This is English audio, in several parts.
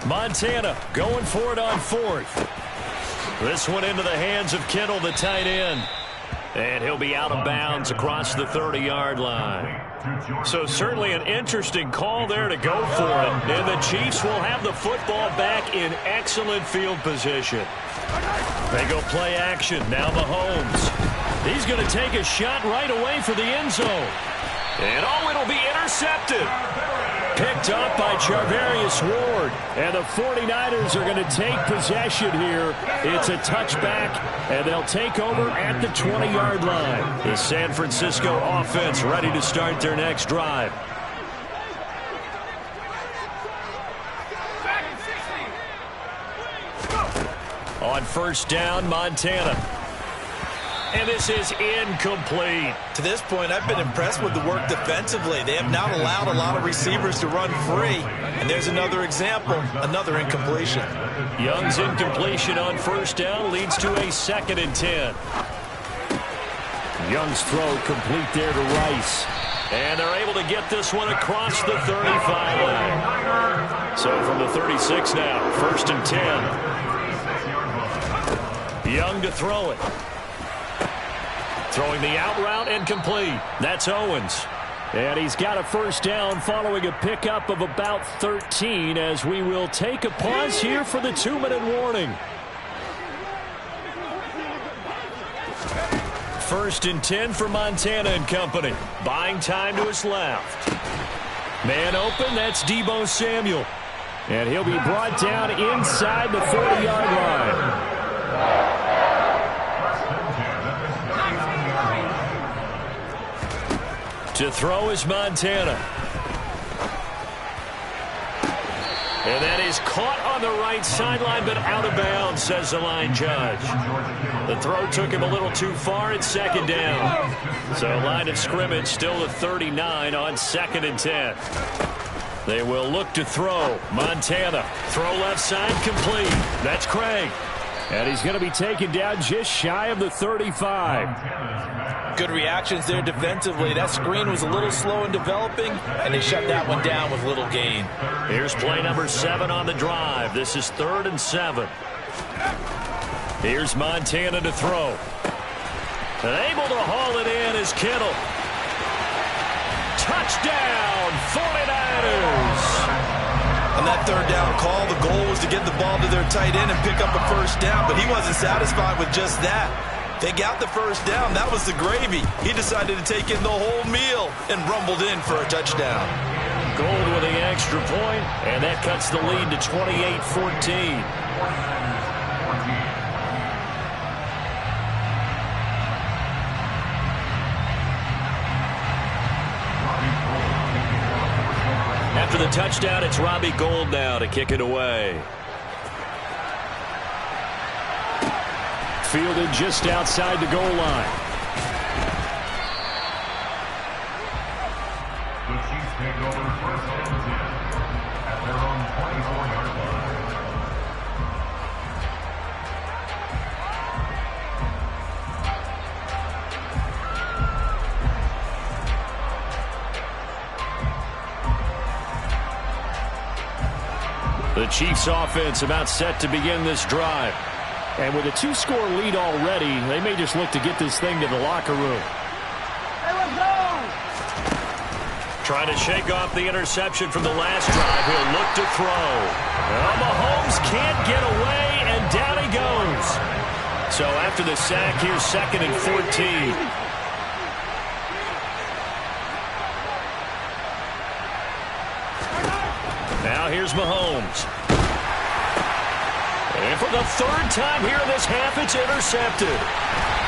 Montana going for it on fourth. This one into the hands of Kittle, the tight end. And he'll be out of bounds across the 30-yard line. So certainly an interesting call there to go for it. And the Chiefs will have the football back in excellent field position. They go play action. Now Mahomes. He's going to take a shot right away for the end zone. And it'll be intercepted. Picked up by Charvarius Ward. And the 49ers are going to take possession here. It's a touchback, and they'll take over at the 20-yard line. The San Francisco offense ready to start their next drive. On first down, Montana. And this is incomplete. To this point, I've been impressed with the work defensively. They have not allowed a lot of receivers to run free. And there's another example, another incompletion. Young's incompletion on first down leads to a 2nd and 10. Young's throw complete there to Rice. And they're able to get this one across the 35 line. So from the 36 now, 1st and 10. Young to throw it. Throwing the out route and complete. That's Owens. And he's got a first down following a pickup of about 13 as we will take a pause here for the 2-minute warning. 1st and 10 for Montana and company. Buying time to his left. Man open, that's Deebo Samuel. And he'll be brought down inside the 40-yard line. To throw is Montana. And that is caught on the right sideline, but out of bounds, says the line judge. The throw took him a little too far at 2nd down. So line of scrimmage still at 39 on 2nd and 10. They will look to throw. Montana. Throw left side complete. That's Craig. And he's going to be taken down just shy of the 35. Good reactions there defensively. That screen was a little slow in developing, and they shut that one down with little gain. Here's play number 7 on the drive. This is 3rd and 7. Here's Montana to throw. And able to haul it in is Kittle. Touchdown, 49ers. On that 3rd down call, the goal was to get the ball to their tight end and pick up a first down, but he wasn't satisfied with just that. They got the first down. That was the gravy. He decided to take in the whole meal and rumbled in for a touchdown. Gold with the extra point, and that cuts the lead to 28-14. After the touchdown, it's Robbie Gould now to kick it away. Fielded just outside the goal line. The Chiefs take over 1st and 10 at their own 24-yard line. The Chiefs offense about set to begin this drive. And with a 2-score lead already, they may just look to get this thing to the locker room. Hey, let's go! Trying to shake off the interception from the last drive. He'll look to throw. Well, Mahomes can't get away, and down he goes. So after the sack, here's 2nd and 14. Now here's Mahomes. And for the 3rd time here in this half, it's intercepted.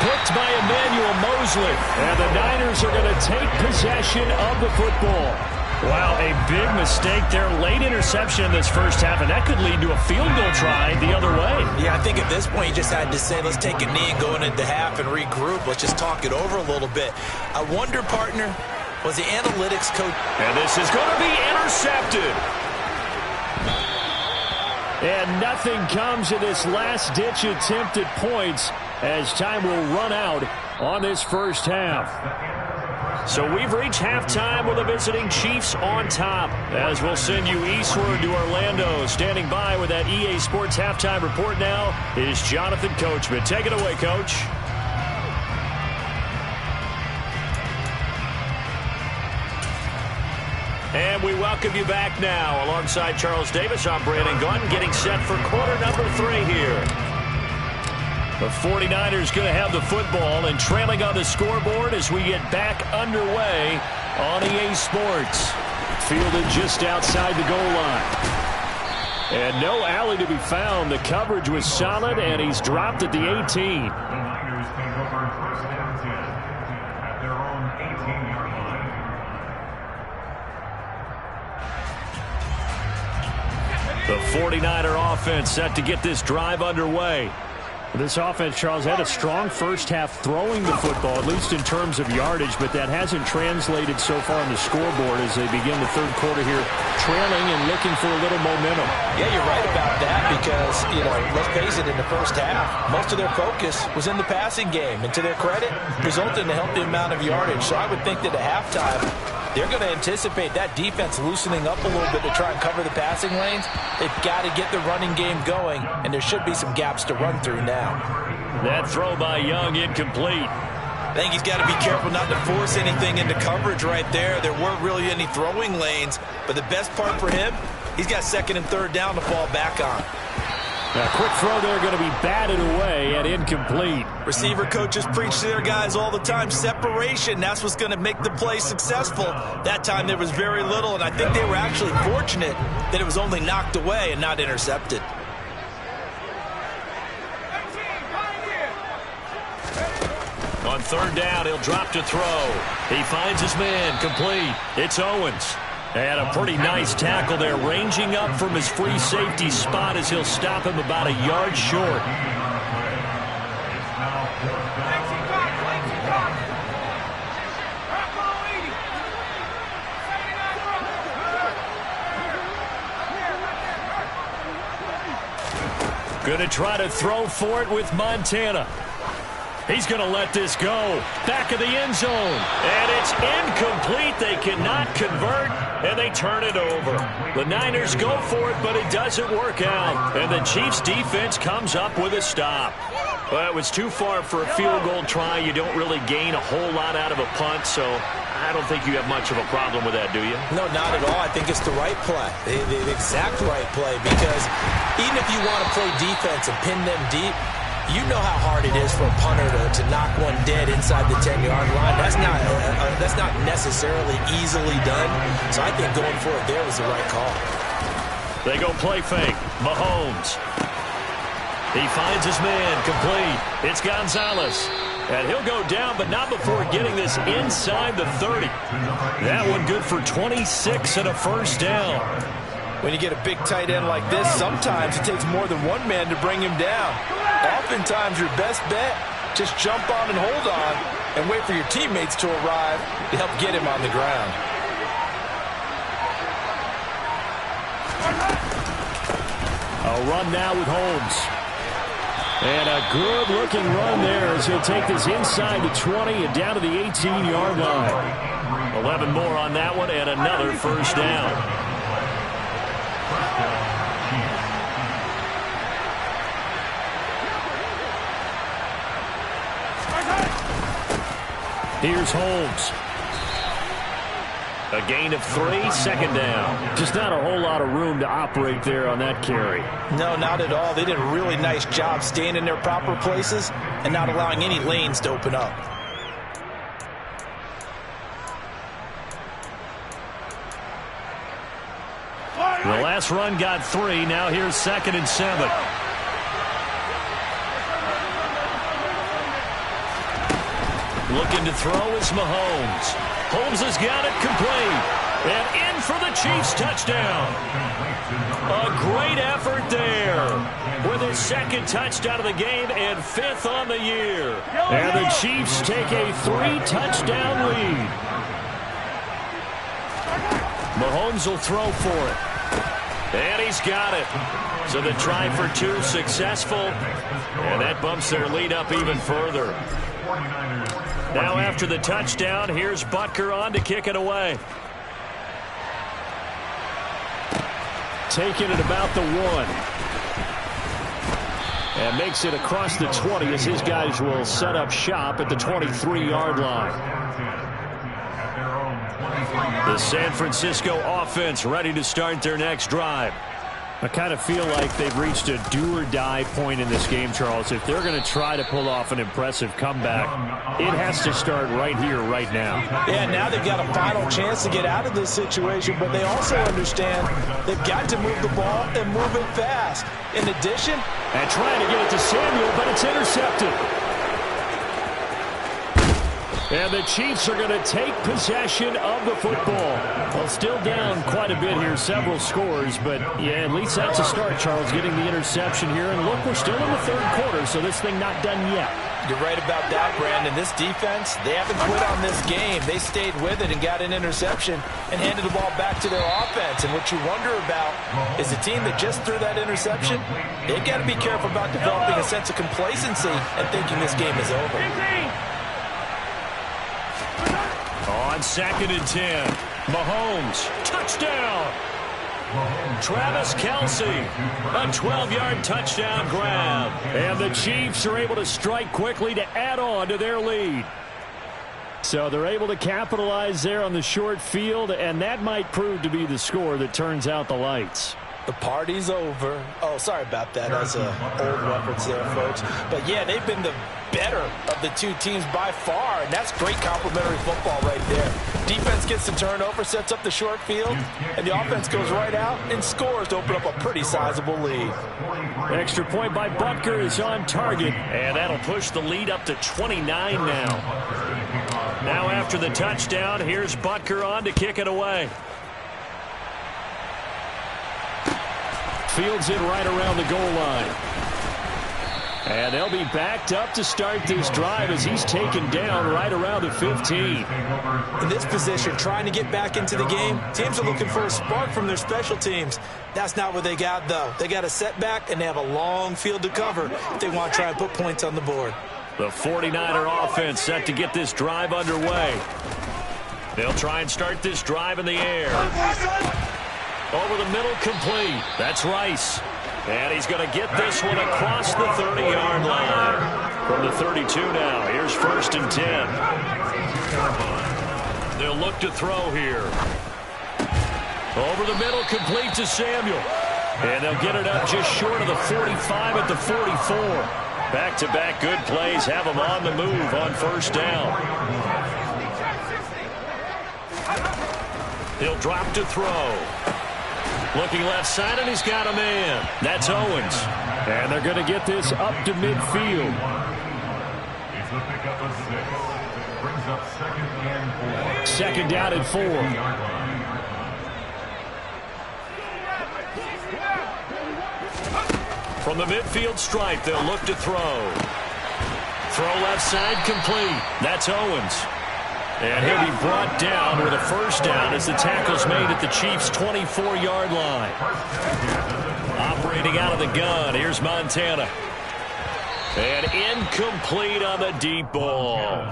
Picked by Emmanuel Mosley. And the Niners are going to take possession of the football. Wow, a big mistake there. Late interception in this first half, and that could lead to a field goal try the other way. Yeah, I think at this point you just had to say, let's take a knee and go into half and regroup. Let's just talk it over a little bit. I wonder, partner, was the analytics coach... And this is going to be intercepted. And nothing comes of this last-ditch attempt at points as time will run out on this first half. So we've reached halftime with the visiting Chiefs on top. As we'll send you eastward to Orlando. Standing by with that EA Sports halftime report now is Jonathan Coachman. Take it away, Coach. And we welcome you back now. Alongside Charles Davis, I'm Brandon Gunn, getting set for quarter number 3 here. The 49ers going to have the football and trailing on the scoreboard as we get back underway on EA Sports. Fielded just outside the goal line. And no alley to be found. The coverage was solid, and he's dropped at the 18. The Niners take over first and 10 at their own 18-yard line. The 49er offense set to get this drive underway. This offense, Charles, had a strong first half throwing the football, at least in terms of yardage, but that hasn't translated so far on the scoreboard as they begin the third quarter here, trailing and looking for a little momentum. Yeah, you're right about that because, let's face it, in the first half, most of their focus was in the passing game. And to their credit, resulted in a healthy amount of yardage. So I would think that at halftime, they're going to anticipate that defense loosening up a little bit to try and cover the passing lanes. They've got to get the running game going, and there should be some gaps to run through now. That throw by Young incomplete. I think he's got to be careful not to force anything into coverage right there. There weren't really any throwing lanes, but the best part for him, he's got second and third down to fall back on. A quick throw there going to be batted away and incomplete. Receiver coaches preach to their guys all the time. Separation, that's what's going to make the play successful. That time there was very little, and I think they were actually fortunate that it was only knocked away and not intercepted. On third down, he'll drop to throw. He finds his man, complete. It's Owens. And a pretty nice tackle there, ranging up from his free safety spot as he'll stop him about a yard short. Going to try to throw for it with Montana. He's going to let this go. Back of the end zone. And it's incomplete. They cannot convert, and they turn it over. The Niners go for it, but it doesn't work out. And the Chiefs' defense comes up with a stop. Well, it was too far for a field goal try. You don't really gain a whole lot out of a punt, so I don't think you have much of a problem with that, do you? No, not at all. I think it's the right play, the exact right play, because even if you want to play defense and pin them deep, you know how hard it is for a punter to knock one dead inside the 10-yard line. That's not necessarily easily done. So I think going for it there was the right call. They go play fake. Mahomes. He finds his man, complete. It's Gonzalez. And he'll go down, but not before getting this inside the 30. That one good for 26 and a first down. When you get a big tight end like this, sometimes it takes more than one man to bring him down. Oftentimes, your best bet, just jump on and hold on and wait for your teammates to arrive to help get him on the ground. A run now with Holmes. And a good-looking run there as he'll take this inside the 20 and down to the 18-yard line. 11 more on that one and another first down. Here's Holmes. A gain of 3, second down. Just not a whole lot of room to operate there on that carry. No, not at all. They did a really nice job staying in their proper places and not allowing any lanes to open up. The last run got 3. Now here's 2nd and 7. Looking to throw is Mahomes. Holmes has got it complete. And in for the Chiefs touchdown. A great effort there. With his 2nd touchdown of the game and 5th on the year. And the Chiefs take a 3-touchdown lead. Mahomes will throw for it. And he's got it. So the try for 2 successful. And that bumps their lead up even further. 49ers Now after the touchdown, here's Butker on to kick it away. Taking it about the 1. And makes it across the 20 as his guys will set up shop at the 23-yard line. The San Francisco offense ready to start their next drive. I kind of feel like they've reached a do-or-die point in this game, Charles. If they're going to try to pull off an impressive comeback, it has to start right here, right now. Yeah, now they've got a final chance to get out of this situation, but they also understand they've got to move the ball and move it fast. In addition, and trying to get it to Samuel, but it's intercepted. And the Chiefs are going to take possession of the football. Well, still down quite a bit here, several scores, but yeah, at least that's a start, Charles, getting the interception here. And look, we're still in the third quarter, so this thing not done yet. You're right about that, Brandon. This defense, they haven't quit on this game. They stayed with it and got an interception and handed the ball back to their offense. And what you wonder about is a team that just threw that interception, they've got to be careful about developing a sense of complacency and thinking this game is over. On 2nd and 10, Mahomes, touchdown. Travis Kelce, a 12-yard touchdown grab. And the Chiefs are able to strike quickly to add on to their lead. So they're able to capitalize there on the short field, and that might prove to be the score that turns out the lights. The party's over. Oh, sorry about that. That's an old reference there, folks. But, yeah, they've been the better of the two teams by far, and that's great complimentary football right there. Defense gets the turnover, sets up the short field, and the offense goes right out and scores to open up a pretty sizable lead. Extra point by Butker is on target, and that'll push the lead up to 29 now. Now after the touchdown, here's Butker on to kick it away. Fields it right around the goal line. And they'll be backed up to start this drive as he's taken down right around the 15. In this position, trying to get back into the game, teams are looking for a spark from their special teams. That's not what they got, though. They got a setback, and they have a long field to cover if they want to try and put points on the board. The 49er offense set to get this drive underway. They'll try and start this drive in the air. Over the middle, complete. That's Rice. And he's going to get this one across the 30-yard line. From the 32 now, here's 1st and 10. They'll look to throw here. Over the middle, complete to Samuel. And they'll get it up just short of the 45 at the 44. Back-to-back good plays have them on the move on 1st down. He'll drop to throw. Looking left side, and he's got a man. That's Owens. And they're going to get this up to midfield. It's the pickup of 6. Brings up 2nd and 4. 2nd down and 4. From the midfield stripe, they'll look to throw. Throw left side, complete. That's Owens. And he'll be brought down with a 1st down as the tackle's made at the Chiefs' 24-yard line. Operating out of the gun, here's Montana. And incomplete on the deep ball.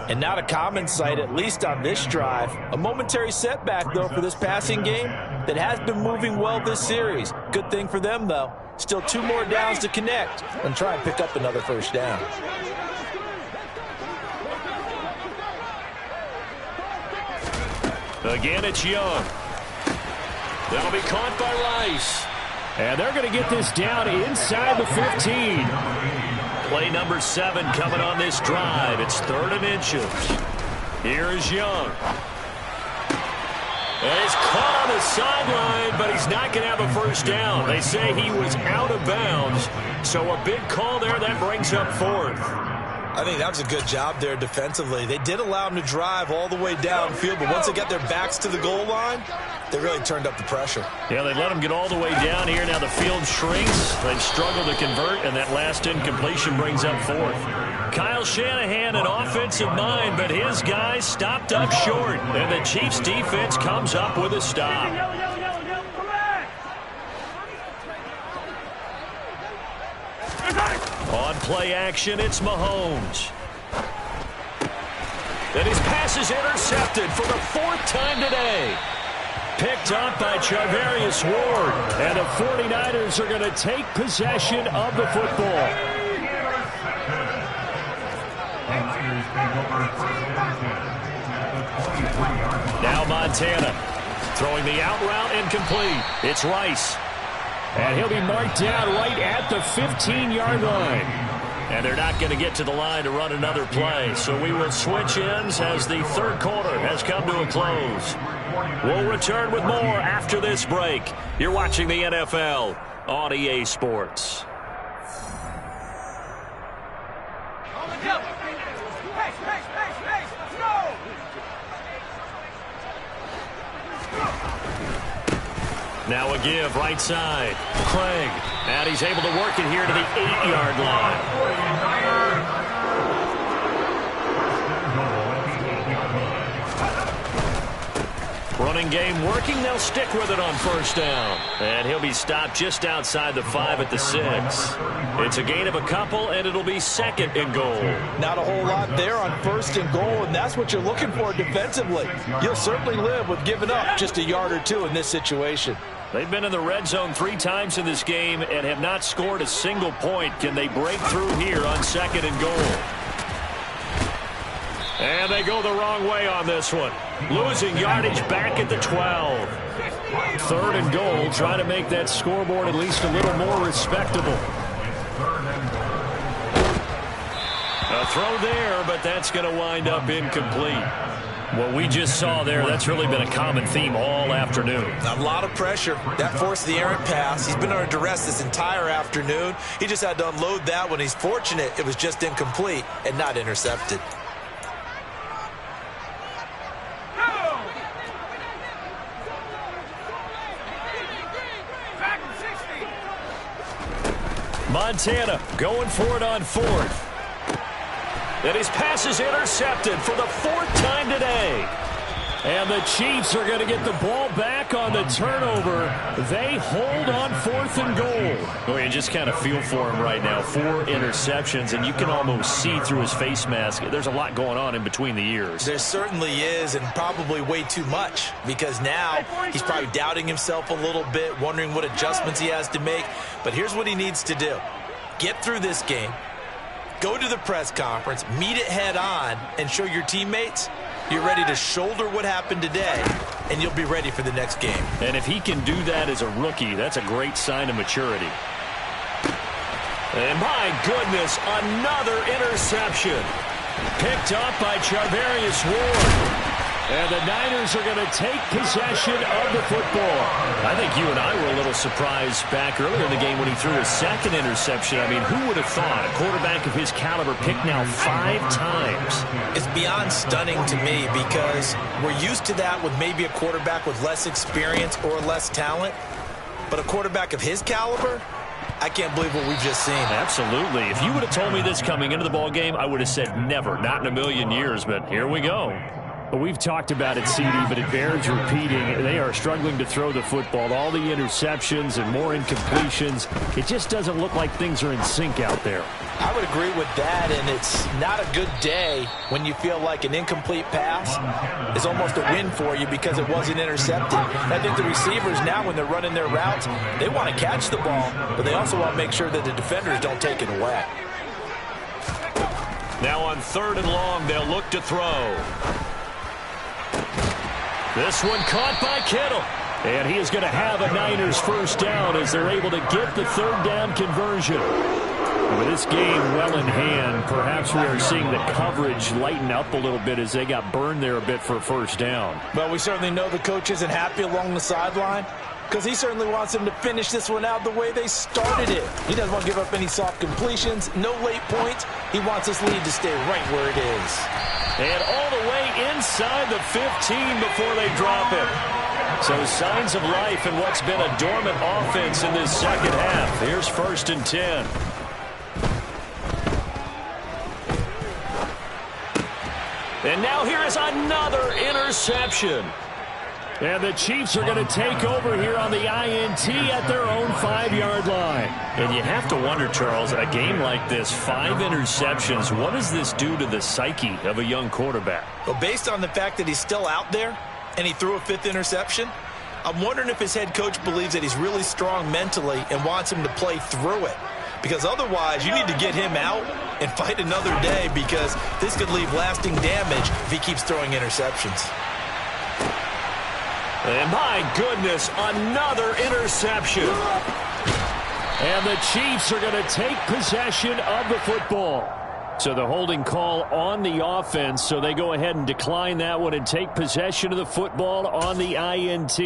And not a common sight, at least on this drive. A momentary setback, though, for this passing game that has been moving well this series. Good thing for them, though. Still 2 more downs to connect and try and pick up another 1st down. Again, it's Young. That'll be caught by Rice. And they're going to get this down inside the 15. Play number 7 coming on this drive. It's 3rd and inches. Here is Young. And he's caught on the sideline, but he's not going to have a 1st down. They say he was out of bounds. So a big call there. That brings up 4th. I think that was a good job there defensively. They did allow them to drive all the way downfield, but once they got their backs to the goal line, they really turned up the pressure. Yeah, they let them get all the way down here. Now the field shrinks. They've struggled to convert, and that last incompletion brings up 4th. Kyle Shanahan, an offensive mind, but his guys stopped up short, and the Chiefs' defense comes up with a stop. On play action, it's Mahomes. And his pass is intercepted for the 4th time today. Picked up by Charvarius Ward. And the 49ers are going to take possession of the football. Now Montana throwing the out route incomplete. It's Rice. And he'll be marked down right at the 15-yard line. And they're not going to get to the line to run another play. So we will switch ends as the 3rd quarter has come to a close. We'll return with more after this break. You're watching the NFL on EA Sports. Now a give, right side. Craig. And he's able to work it here to the 8-yard line. Running game working. They'll stick with it on 1st down. And he'll be stopped just outside the 5 at the 6. It's a gain of a couple, and it'll be 2nd and goal. Not a whole lot there on 1st and goal, and that's what you're looking for defensively. You'll certainly live with giving up just a yard or 2 in this situation. They've been in the red zone 3 times in this game and have not scored a single point. Can they break through here on 2nd and goal? And they go the wrong way on this one. Losing yardage back at the 12. 3rd and goal, trying to make that scoreboard at least a little more respectable. A throw there, but that's going to wind up incomplete. What we just saw there, that's really been a common theme all afternoon. A lot of pressure. That forced the errant pass. He's been under duress this entire afternoon. He just had to unload that one. He's fortunate it was just incomplete and not intercepted. Montana going for it on 4th. And his pass is intercepted for the 4th time today. And the Chiefs are going to get the ball back on the turnover. They hold on 4th and goal. Oh, you just kind of feel for him right now. 4 interceptions, and you can almost see through his face mask. There's a lot going on in between the ears. There certainly is, and probably way too much, because now he's probably doubting himself a little bit, wondering what adjustments he has to make. But here's what he needs to do. Get through this game. Go to the press conference, meet it head on, and show your teammates you're ready to shoulder what happened today, and you'll be ready for the next game. And if he can do that as a rookie, that's a great sign of maturity. And my goodness, another interception. Picked up by Charvarius Ward. And the Niners are going to take possession of the football. I think you and I were a little surprised back earlier in the game when he threw his 2nd interception. I mean, who would have thought a quarterback of his caliber picked now 5 times? It's beyond stunning to me because we're used to that with maybe a quarterback with less experience or less talent. But a quarterback of his caliber, I can't believe what we've just seen. Absolutely. If you would have told me this coming into the ball game, I would have said never, not in a million years. But here we go. Well, we've talked about it, CD, but it bears repeating. They are struggling to throw the football. All the interceptions and more incompletions. It just doesn't look like things are in sync out there. I would agree with that, and it's not a good day when you feel like an incomplete pass is almost a win for you because it wasn't intercepted. I think the receivers now, when they're running their routes, they want to catch the ball, but they also want to make sure that the defenders don't take it away. Now on 3rd and long, they'll look to throw. This one caught by Kittle. And he is going to have a Niners 1st down as they're able to get the 3rd down conversion. With this game well in hand, perhaps we are seeing the coverage lighten up a little bit as they got burned there a bit for a 1st down. Well, we certainly know the coach isn't happy along the sideline because he certainly wants them to finish this one out the way they started it. He doesn't want to give up any soft completions, no late points. He wants this lead to stay right where it is. And all the way inside the 15 before they drop it. So signs of life in what's been a dormant offense in this 2nd half. Here's 1st and 10. And now here is another interception. And the Chiefs are going to take over here on the INT at their own 5-yard line. And you have to wonder, Charles, a game like this, 5 interceptions, what does this do to the psyche of a young quarterback? Well, based on the fact that he's still out there and he threw a 5th interception, I'm wondering if his head coach believes that he's really strong mentally and wants him to play through it. Because otherwise, you need to get him out and fight another day, because this could leave lasting damage if he keeps throwing interceptions. And my goodness, another interception. And the Chiefs are going to take possession of the football. So the holding call on the offense, so they go ahead and decline that one and take possession of the football on the INT.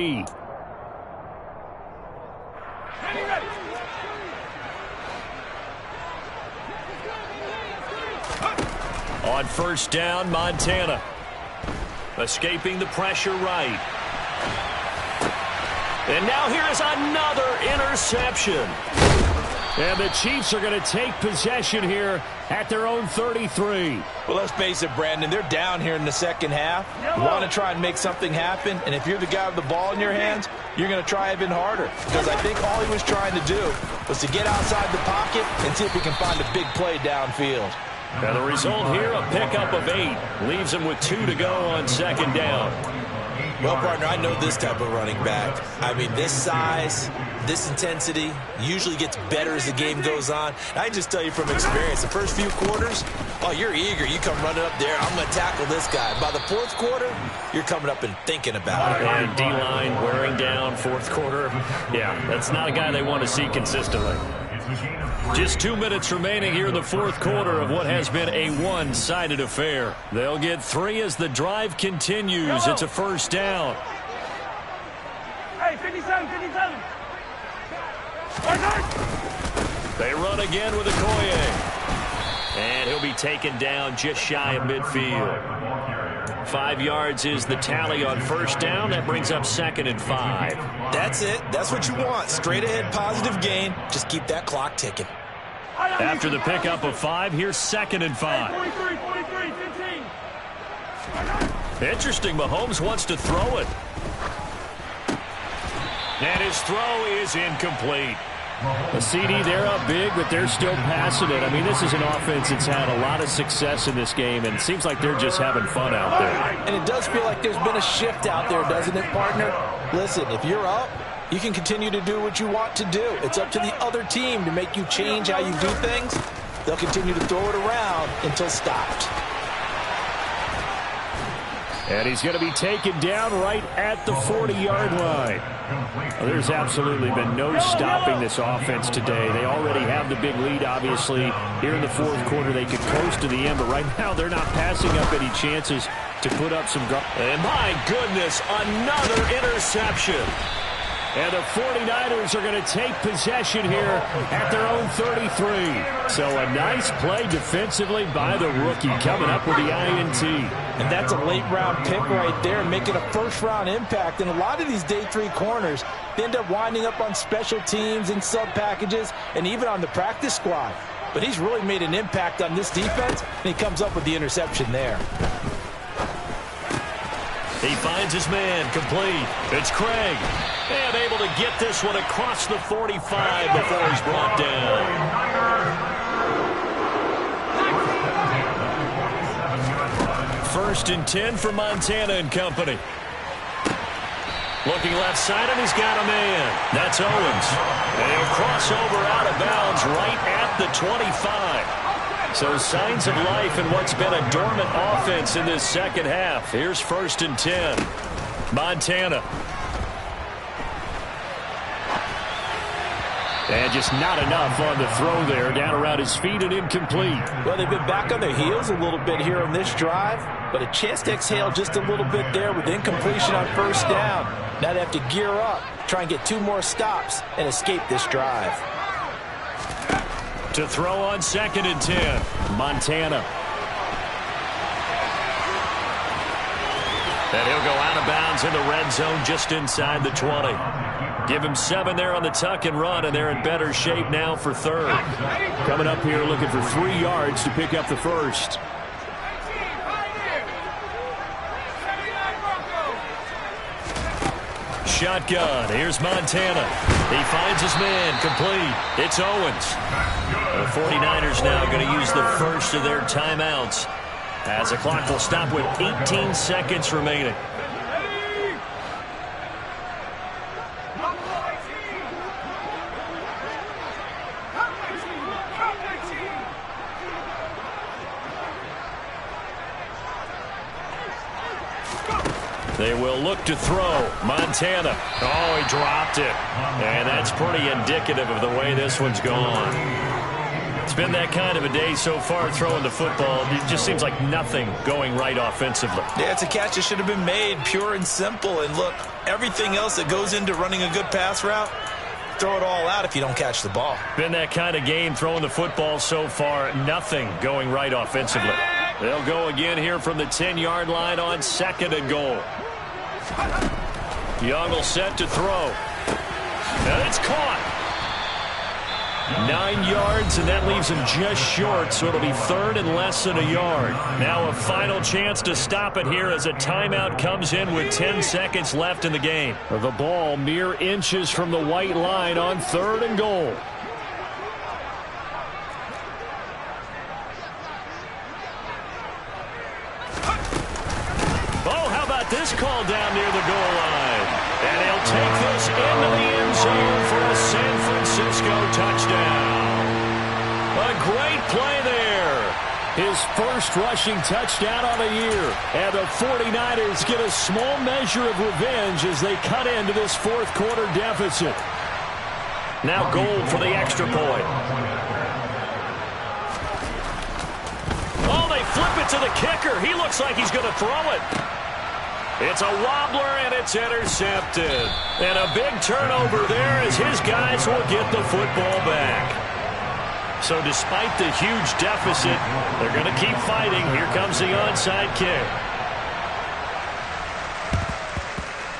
On first down, Montana. Escaping the pressure right. And now here is another interception. And the Chiefs are going to take possession here at their own 33. Well, let's face it, Brandon, they're down here in the second half. You want to try and make something happen, and if you're the guy with the ball in your hands, you're going to try even harder, because I think all he was trying to do was to get outside the pocket and see if he can find a big play downfield. And the result here, a pickup of 8. Leaves him with 2 to go on second down. Well, partner, I know this type of running back. I mean, this size, this intensity usually gets better as the game goes on. And I just tell you from experience, the first few quarters, oh, you're eager. You come running up there, I'm going to tackle this guy. By the 4th quarter, you're coming up and thinking about it. And D-line wearing down 4th quarter. Yeah, that's not a guy they want to see consistently. Just 2 minutes remaining here in the 4th quarter of what has been a one-sided affair. They'll get 3 as the drive continues. It's a first down. Hey, 57, 57. They run again with Okoye. And he'll be taken down just shy of midfield. 5 yards is the tally on first down. That brings up 2nd and 5. That's it. That's what you want. Straight ahead, positive gain. Just keep that clock ticking. After the pickup of 5, here's 2nd and 5. 43, 43, 15. Interesting, Mahomes wants to throw it. And his throw is incomplete. A CD, they're up big, but they're still passing it. I mean, this is an offense that's had a lot of success in this game, and it seems like they're just having fun out there. And it does feel like there's been a shift out there, doesn't it, partner? Listen, if you're up, you can continue to do what you want to do. It's up to the other team to make you change how you do things. They'll continue to throw it around until stopped. And he's going to be taken down right at the 40-yard line. Well, there's absolutely been no stopping this offense today. They already have the big lead, obviously. Here in the 4th quarter, they could coast to the end, but right now they're not passing up any chances to put up some... And my goodness, another interception. And the 49ers are going to take possession here at their own 33. So a nice play defensively by the rookie coming up with the INT. And that's a late-round pick right there, making a first-round impact. And a lot of these day 3 corners, they end up winding up on special teams and sub-packages and even on the practice squad. But he's really made an impact on this defense, and he comes up with the interception there. He finds his man, complete. It's Craig. And able to get this one across the 45 before he's brought down. First and 10 for Montana and company. Looking left side, and he's got a man. That's Owens. And he'll cross over out of bounds right at the 25. So signs of life in what's been a dormant offense in this second half. Here's first and 10. Montana. And just not enough on the throw there. Down around his feet and incomplete. Well, they've been back on their heels a little bit here on this drive, but a chance to exhale just a little bit there with incompletion on first down. Now they have to gear up, try and get 2 more stops, and escape this drive. To throw on 2nd and 10. Montana. And he'll go out of bounds in the red zone just inside the 20. Give him 7 there on the tuck and run, and they're in better shape now for 3rd. Coming up here looking for 3 yards to pick up the first. Shotgun. Here's Montana. He finds his man. Complete. It's Owens. The 49ers now going to use the first of their timeouts as the clock will stop with 18 seconds remaining. They will look to throw. Montana. Oh, he dropped it. And that's pretty indicative of the way this one's gone. It's been that kind of a day so far throwing the football. It just seems like nothing going right offensively. Yeah, it's a catch that should have been made, pure and simple. And look, everything else that goes into running a good pass route, throw it all out if you don't catch the ball. Been that kind of game throwing the football so far. Nothing going right offensively. They'll go again here from the 10-yard line on 2nd and goal. Young will set to throw. And it's caught. 9 yards, and that leaves him just short, so it'll be 3rd and less than a yard. Now a final chance to stop it here as a timeout comes in with 10 seconds left in the game. The ball mere inches from the white line on 3rd and goal. This call down near the goal line. And he'll take this into the end zone for a San Francisco touchdown. A great play there. His first rushing touchdown on the year. And the 49ers get a small measure of revenge as they cut into this 4th quarter deficit. Now goal for the extra point. Oh, they flip it to the kicker. He looks like he's going to throw it. It's a wobbler, and it's intercepted. And a big turnover there as his guys will get the football back. So despite the huge deficit, they're going to keep fighting. Here comes the onside kick.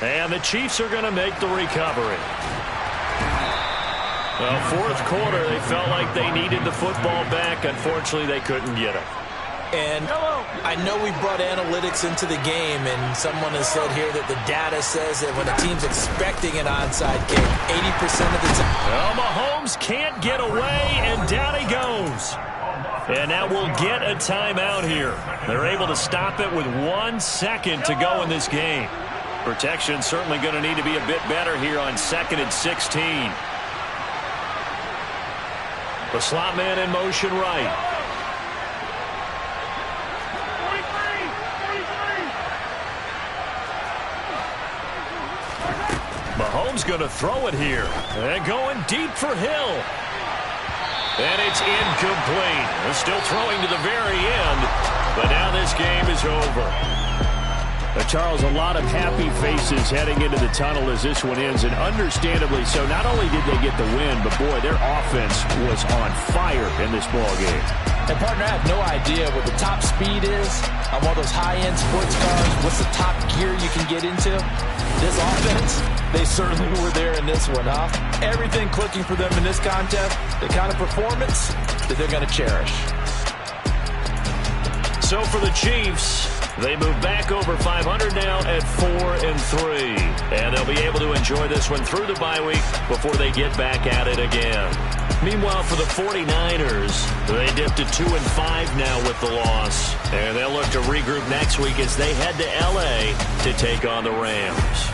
And the Chiefs are going to make the recovery. Well, 4th quarter, they felt like they needed the football back. Unfortunately, they couldn't get it. And I know we brought analytics into the game, and someone has said here that the data says that when a team's expecting an onside kick, 80% of the time. Well, Mahomes can't get away, and down he goes. And now we'll get a timeout here. They're able to stop it with 1 second to go in this game. Protection certainly going to need to be a bit better here on 2nd and 16. The slot man in motion right. Mahomes going to throw it here. And going deep for Hill. And it's incomplete. They're still throwing to the very end. But now this game is over. Charles, a lot of happy faces heading into the tunnel as this one ends, and understandably so. Not only did they get the win, but boy, their offense was on fire in this ball game. And partner, I have no idea what the top speed is on one of those high-end sports cars. What's the top gear you can get into? This offense, they certainly were there in this one, huh? Everything clicking for them in this contest, the kind of performance that they're going to cherish. So for the Chiefs, they move back over 500 now at 4-3. And they'll be able to enjoy this one through the bye week before they get back at it again. Meanwhile, for the 49ers, they dipped to 2-5 now with the loss. And they'll look to regroup next week as they head to L.A. to take on the Rams.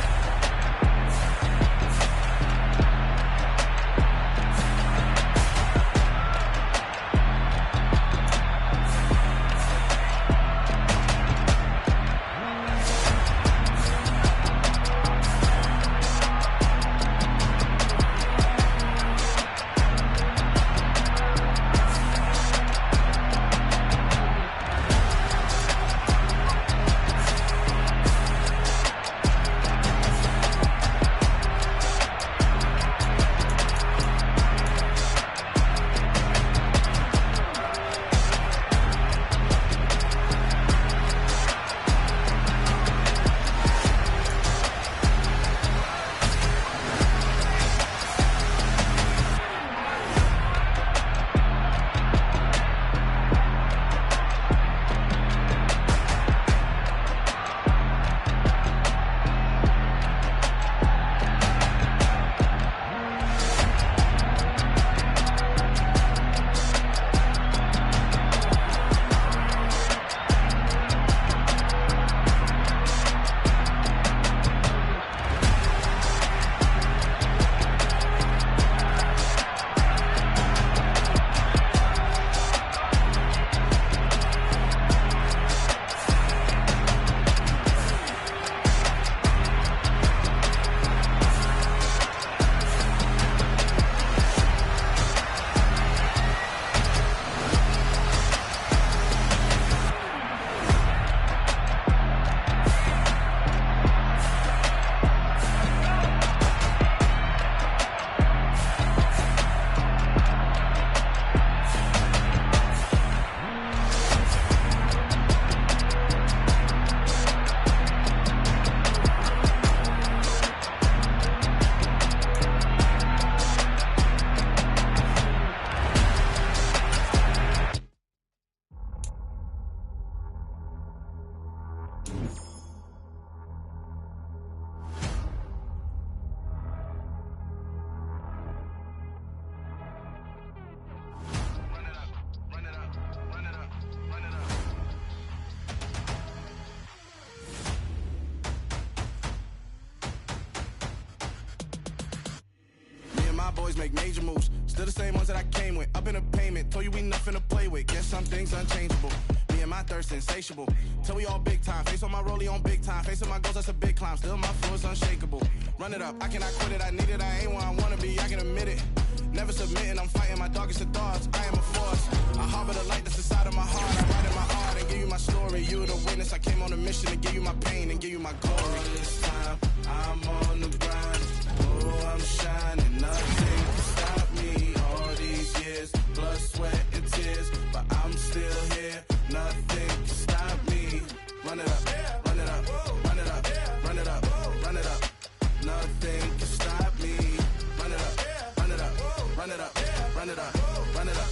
my boys make major moves. Still the same ones that I came with. Up in a payment, told you we nothing to play with. Guess some things unchangeable. Me and my thirst insatiable. Till we all big time. Face on my rollie on big time. Facing my goals, that's a big climb. Still my flow is unshakable. Run it up, I cannot quit it. I need it, I ain't where I wanna be, I can admit it. Never submitting, I'm fighting my darkest of thoughts. I am a force. I harbor the light that's inside of my heart. I write in my heart and give you my story. You the witness. I came on a mission to give you my pain and give you my glory. All this time, I'm on the grind. Oh, I'm shining. Nothing can stop me. All these years, blood, sweat, and tears. But I'm still here. Nothing can stop me. Run it up, run it up, run it up, run it up, run it up. Nothing can stop me. Run it up, run it up, run it up, run it up, run it up.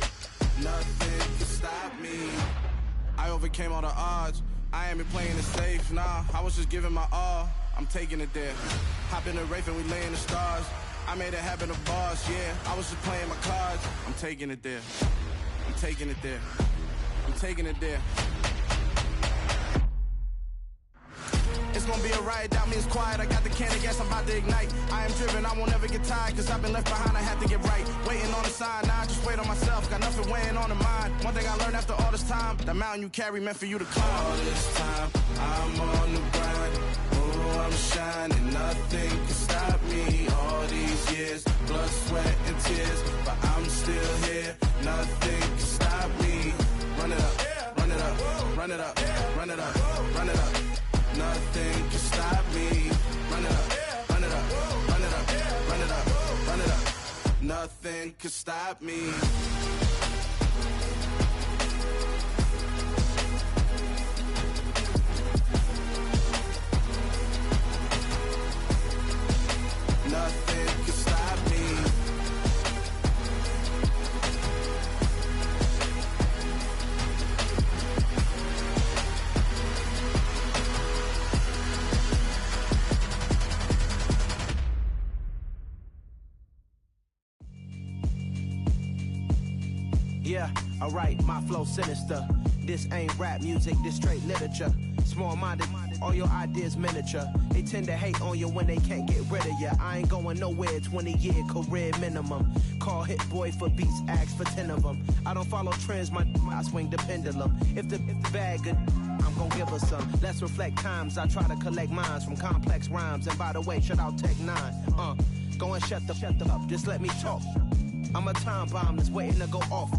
Nothing can stop me. I overcame all the odds. I ain't been playing it safe, nah. I was just giving my all. I'm taking it there. Hop in the Wraith and we lay in the stars. I made it happen to boss, yeah. I was just playing my cards. I'm taking it there. I'm taking it there. I'm taking it there. It's gonna be a riot, doubt me it's quiet. I got the can of gas, I'm about to ignite. I am driven, I won't ever get tired, cause I've been left behind, I have to get right. Waiting on the sign, now I just wait on myself. Got nothing weighing on the mind. One thing I learned after all this time, the mountain you carry meant for you to climb. All this time, I'm on the grind. Oh, I'm shining, nothing can stop me. All these years, blood, sweat, and tears. But I'm still here, nothing can stop me. Run it up, run it up, run it up, run it up, run it up. Nothing can stop me. Run it up, run it up, run it up, run it up, run it up. Nothing can stop me. Nothing can stop me. Yeah, alright, my flow sinister. This ain't rap music, this straight literature. Small-minded, all your ideas miniature. They tend to hate on you when they can't get rid of you. I ain't going nowhere, 20-year career minimum. Call Hit Boy for beats, ask for 10 of them. I don't follow trends, I swing the pendulum. If the bag good, I'm gon' give her some. Let's reflect times, I try to collect minds from complex rhymes. And by the way, shout out Tech 9. Go and shut the up, just let me talk. I'm a time bomb that's waiting to go off.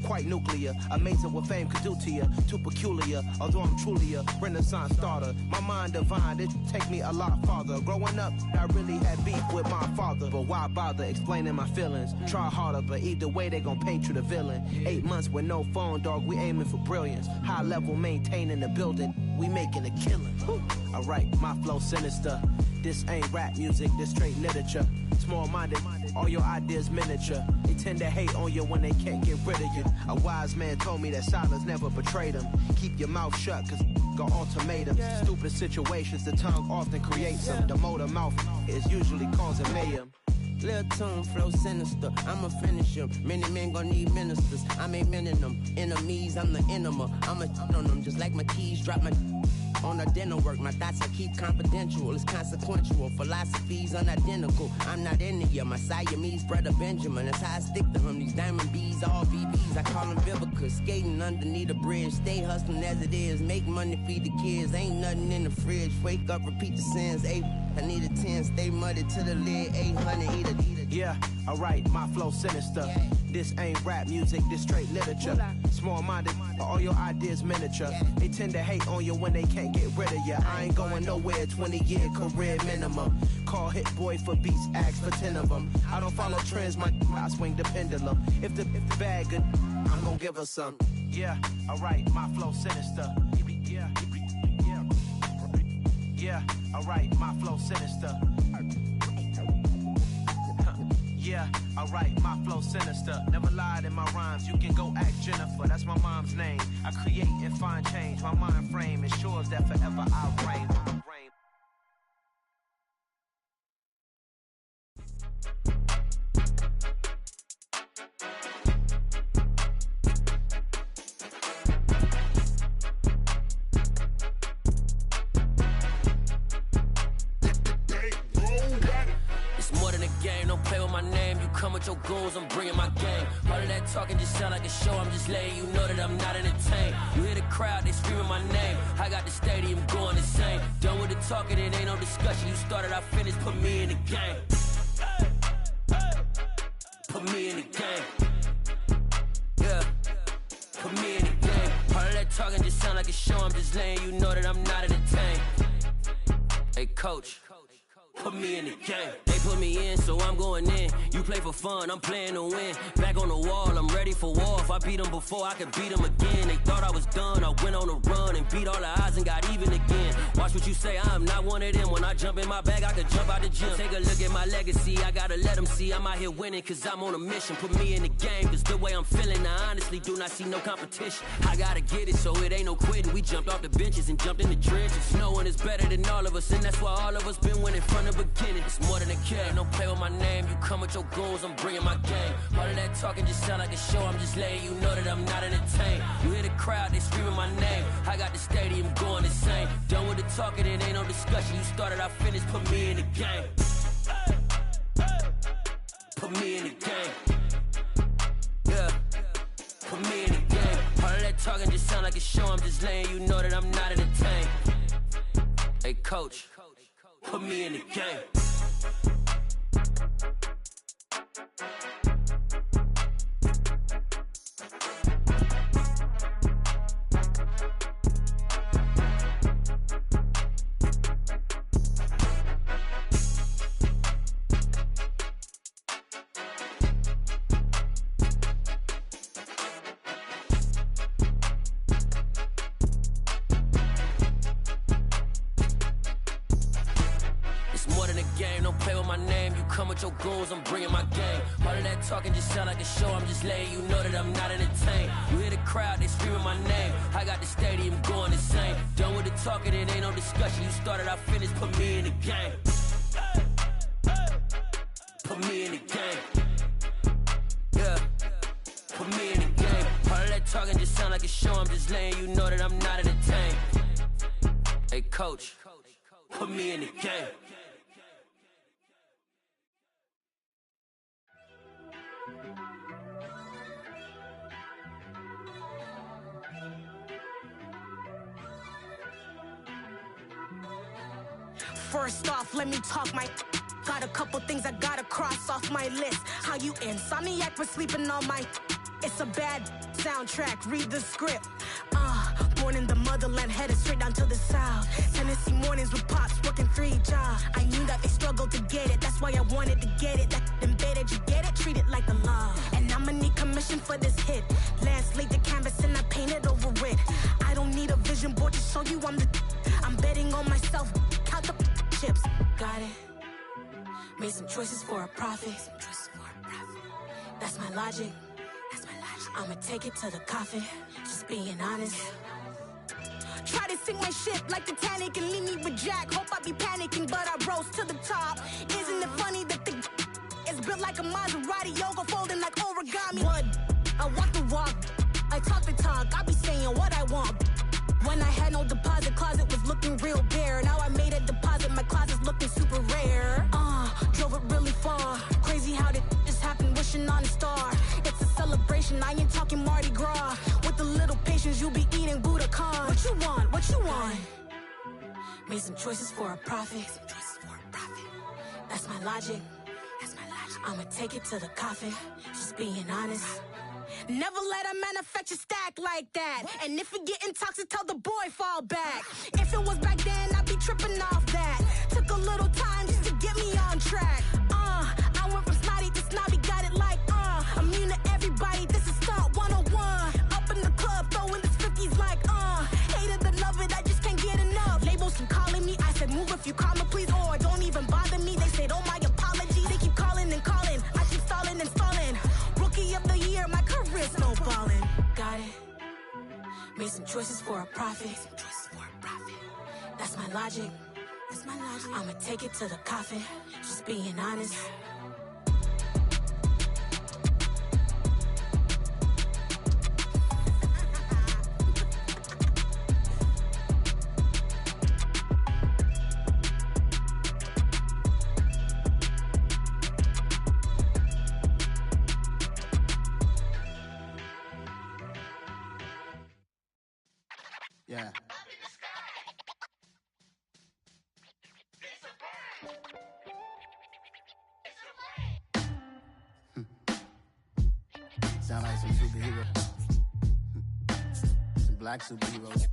Quite nuclear, amazing what fame could do to you. Too peculiar, although I'm truly a renaissance starter. My mind divine, it take me a lot farther. Growing up, I really had beef with my father. But why bother explaining my feelings? Try harder, but either way they gon' paint you the villain. 8 months with no phone, dog, we aiming for brilliance. High level maintaining the building, we making a killing. Alright, my flow sinister. This ain't rap music, this straight literature. Small-minded, all your ideas miniature. They tend to hate on you when they can't get rid of you. A wise man told me that silence never betrayed him. Keep your mouth shut, cause got ultimatums. Stupid situations, the tongue often creates them. The motor mouth is usually causing mayhem. Lil' tune, flow sinister, I'ma finish him. Many men gon' need ministers, I'm aiming them. Enemies, I'm the enema. I'ma on them, just like my keys, drop my on the dinner work. My thoughts I keep confidential, it's consequential. Philosophies unidentical, I'm not into you. My Siamese brother Benjamin, that's how I stick to him. These diamond bees, all VBs, I call them Vivica. Skating underneath a bridge, stay hustling as it is. Make money, feed the kids, ain't nothing in the fridge. Wake up, repeat the sins, I need a 10, stay muddy to the lid, 800, eat it. Yeah, alright, my flow sinister. This ain't rap music, this straight literature. Small-minded, all your ideas miniature. They tend to hate on you when they can't get rid of you. I ain't going nowhere, 20-year career minimum. Call Hit Boy for beats, ask for 10 of them. I don't follow trends, I swing the pendulum. If the bag good, I'm gon' give her some. Yeah, alright, my flow sinister. Yeah, alright, my flow sinister. Yeah, alright, my flow sinister. Never lied in my rhymes, you can go ask Jennifer. That's my mom's name. I create and find change. My mind frame ensures that forever I'll reign. It's more than a game, don't play with my name. You come with your goons, I'm bringing my game. All of that talking just sound like a show, I'm just letting you know that I'm not entertained. You hear the crowd, they screaming my name. I got the stadium going insane. Done with the talking, it ain't no discussion. You started, I finished, put me in the game. Put me in the game. Yeah, put me in the game. All of that talking just sound like a show, I'm just letting you know that I'm not entertained. Hey, coach. Put me in the game. They put me in, so I'm going in. You play for fun, I'm playing to win. Back on the wall, I'm ready for war. If I beat them before, I could beat them again. They thought I was done, I went on a run and beat all the odds and got even again. Watch what you say, I'm not one of them. When I jump in my bag, I could jump out the gym. Take a look at my legacy, I gotta let them see I'm out here winning, cause I'm on a mission. Put me in the game, cause the way I'm feeling, I honestly do not see no competition. I gotta get it, so it ain't no quitting. We jumped off the benches and jumped in the trenches. No one is better than all of us, and that's why all of us been winning from the beginning. It's more than a game, don't play with my name. You come with your goons, I'm bringing my game. All of that talking just sound like a show, I'm just letting you know that I'm not entertained. You hear the crowd, they screaming my name. I got the stadium going insane. Done with the talking, it ain't no discussion. You started, I finished, put me in the game. Put me in the game. Yeah, put me in the game. All of that talking just sound like a show, I'm just letting you know that I'm not entertained. Hey, coach. Put me in the game. Your goals, I'm bringing my game. All of that talking just sound like a show, I'm just letting you know that I'm not entertained. You hear the crowd, they screaming my name. I got the stadium going insane. Done with the talking, it ain't no discussion. You started, I finished, put me in the game. Put me in the game. Yeah, put me in the game. All of that talking just sound like a show, I'm just letting you know that I'm not entertained. Hey, coach, put me in the game. First off, let me talk my... Got a couple things I gotta cross off my list. How you insomniac for sleeping on my... It's a bad soundtrack, read the script. Born in the motherland, headed straight down to the south. Tennessee mornings with pops, working 3 jobs. I knew that they struggled to get it, that's why I wanted to get it. That embedded, you get it, treat it like a law. And I'ma need commission for this hit. Lance laid the canvas and I painted over it. I don't need a vision board to show you I'm the... I'm betting on myself, count the chips. Got it. Made some choices for a profit. That's my logic. I'ma take it to the coffin, just being honest. Try to sink my ship like Titanic and leave me with Jack. Hope I be panicking, but I rose to the top. Isn't it funny that the is built like a Maserati, yoga folding like origami? What? I walk the walk, I talk the talk, I be saying what I want. When I had no deposit, closet was looking real bare. Now I made a deposit, my closet's looking super rare. Drove it really far. Crazy how did this happen, wishing on a star. It's a celebration, I ain't talking Mardi Gras. With a little patience, you'll be eating Budokan. What you want? What you want? Made some choices for a profit. That's my logic. I'ma take it to the coffin, just being honest. Never let a manufacture stack like that. And if it getting toxic, tell the boy fall back. If it was back then, I'd be tripping off that. Took a little time just to get me on track. I went from snotty to snobby, got it like I'm immune to everybody, this is stunt 101. Up in the club, throwing this 50s like hate it and love it, I just can't get enough. Labels keep calling me, I said move if you call me please, or don't even bother me. They said oh my apology, they keep calling and calling, I keep stalling and stalling. Rookie of the year, my career's snowballing. Got it. Made some choices for a profit. That's my logic. I'ma take it to the coffin, just being honest. Yeah. Sound like some superheroes. Some black superheroes.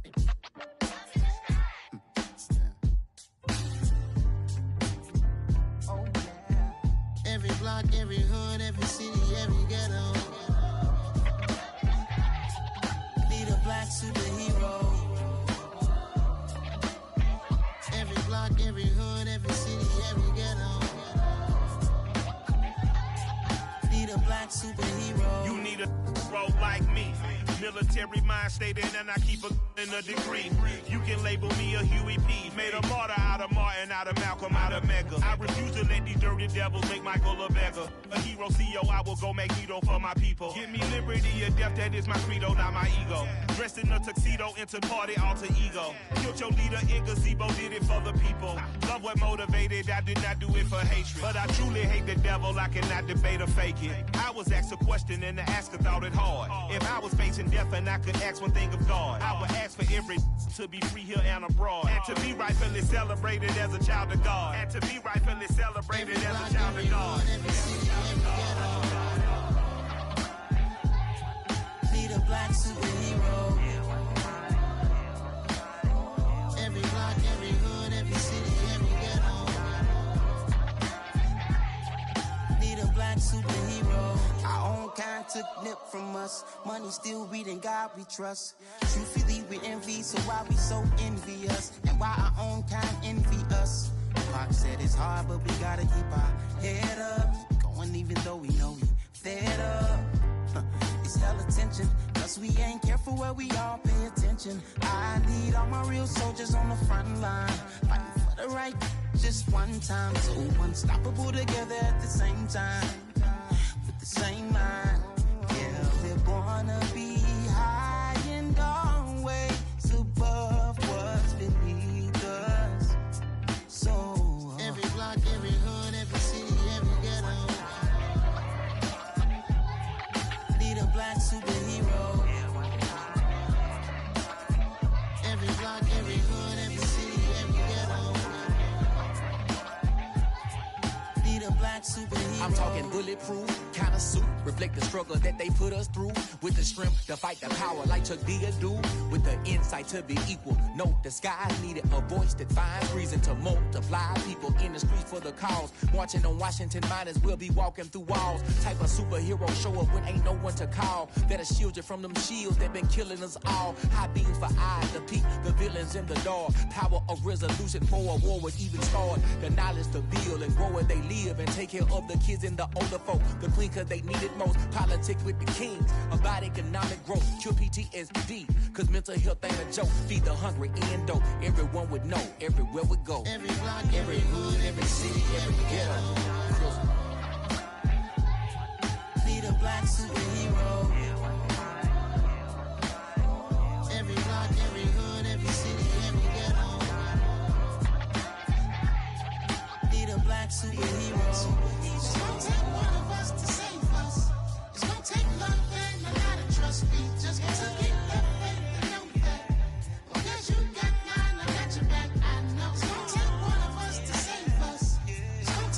Oh, yeah. Every block, every hood, every city, every ghetto. Need a black superhero. Every block, every hood, every city, every ghetto. Need a black superhero. You need a bro like me. Military mind stated, and I keep in a degree. You can label me a Huey P. Made a martyr out of Martin, out of Malcolm, out of Mega. I refuse to let these dirty devils make Michael a beggar. A hero CEO, I will go Magneto for my people. Give me liberty or death, that is my credo, not my ego. Dressed in a tuxedo, into party, alter ego. Killed your leader in gazebo, did it for the people. Love what motivated, I did not do it for hatred. But I truly hate the devil, I cannot debate or fake it. I was asked a question and the asker thought it hard. If I was facing death and I could ask one thing of God, I would ask for every to be free here and abroad, and to be rightfully celebrated as a child of God, and to be rightfully celebrated as a child of God. Need a black superhero. Every block, every hood, every city, every ghetto. Need a black superhero. Our own kind took nip from us. Money still reading God we trust. Truthfully we envy, so why we so envious? And why our own kind envy us? Pac said it's hard, but we gotta keep our head up. Going even though we know we fed up. It's hella tension, cause we ain't careful where we all pay attention. I need all my real soldiers on the front line, fighting for the right just one time. So unstoppable together at the same time, with the same mind. Yeah, we're gonna be high and always above what's beneath us. So every block, every hood, every city, every ghetto. Need a black superhero. Every block, every hood, every city, every ghetto. Need a black superhero. I'm talking bulletproof kind of suit, reflect the struggle that they put us through, with the strength to fight the power like Chuck D do, with the insight to be equal. Note the sky needed a voice that finds reason to multiply people in the streets for the cause. Marching on Washington, might as well be walking through walls. Type of superhero show up when ain't no one to call. That'll shield you from them shields that been killing us all. High beams for eyes to peek the villains in the dark. Power of resolution for a war would even start. The knowledge to build and grow where they live and take care of the kids and the older folk. The clean cause they need it most. Politics with the kings about economic growth. Cure PTSD cause mental health ain't a joke. Feed the hungry and dope. Everyone would know everywhere we go. Every block, every hood, every city, every ghetto. Need a black superhero. Every block, every hood, every city, every ghetto. Need a black superhero. It's gonna take one of us to save us. It's gonna take love and a lot of trust. We just gotta get that faith and know that. Because you got mine, I got your back, I know. It's gonna take one of us to save us. It's gonna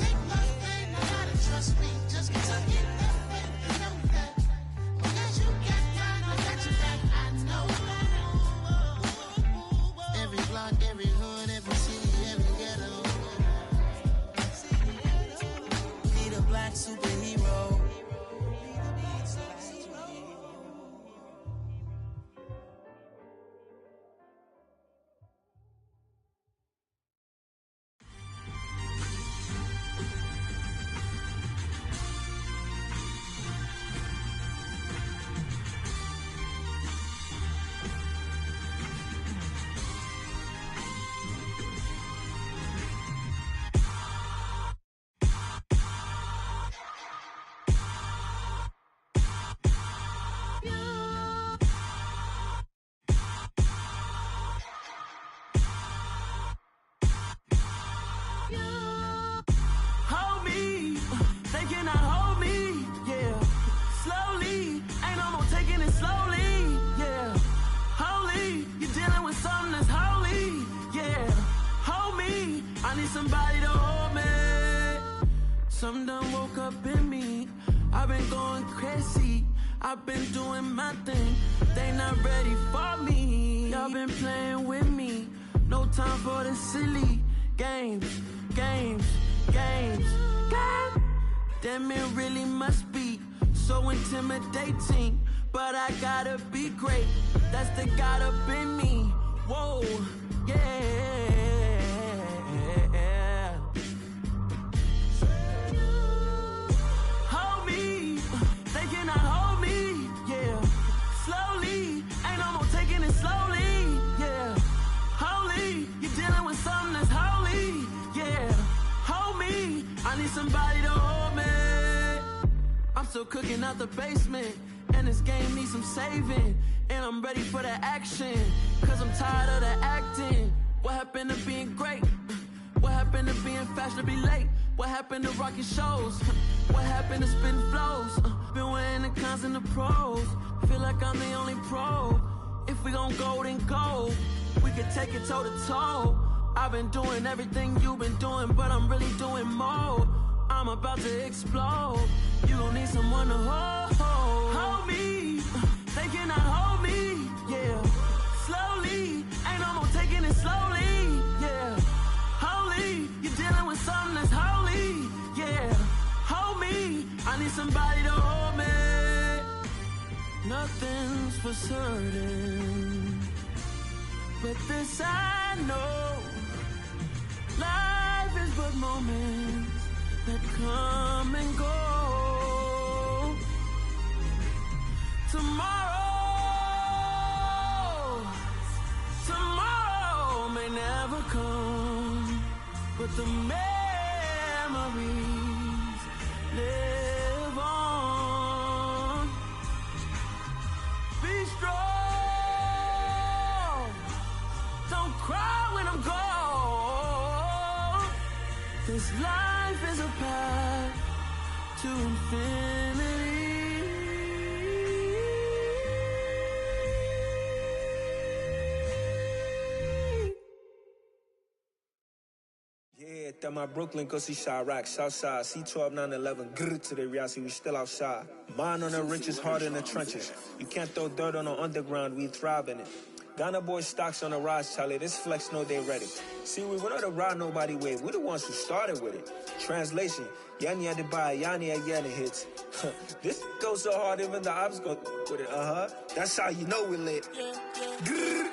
somebody to hold me. Some done woke up in me. I've been going crazy. I've been doing my thing. They not ready for me. Y'all been playing with me. No time for the silly games. Damn, it really must be so intimidating. But I gotta be great. That's the God up in me. Whoa, yeah. Hold me, they cannot hold me, yeah. Slowly, ain't no more taking it slowly, yeah. Holy, you're dealing with something that's holy, yeah. Hold me, I need somebody to hold me. I'm still cooking out the basement, and this game needs some saving. And I'm ready for the action, cause I'm tired of the acting. What happened to being great? What happened to being fashionably late? What happened to rocking shows? What happened to spitting flows? Been wearing the cons and the pros. Feel like I'm the only pro. If we gon' go, then go. We could take it toe to toe. I've been doing everything you've been doing, but I'm really doing more. I'm about to explode. You gon' need someone to hold me. They cannot hold me, yeah. Slowly, ain't no more taking it slowly, yeah. Holy, you're dealing with something that's holy, yeah. Hold me, I need somebody to hold me. Nothing's for certain, but this I know. Life is but moments that come and go. Tomorrow may never come, but the memories live on. Be strong, don't cry when I'm gone. This life is a path to infinity. Yeah, that my Brooklyn, go see Chirac, Southside, C12, 911, grrr to the reality, we still outside. Mine on the riches, hard in the trenches. You can't throw dirt on the underground, we thrive in it. Ghana boys stocks on the rise, Charlie, this flex know they ready. See, we were not a ride nobody wave, we the ones who started with it. Translation, Yanni had to buy, Yanni again hits. This goes so hard, even the ops go with it, That's how you know we lit. Grrr,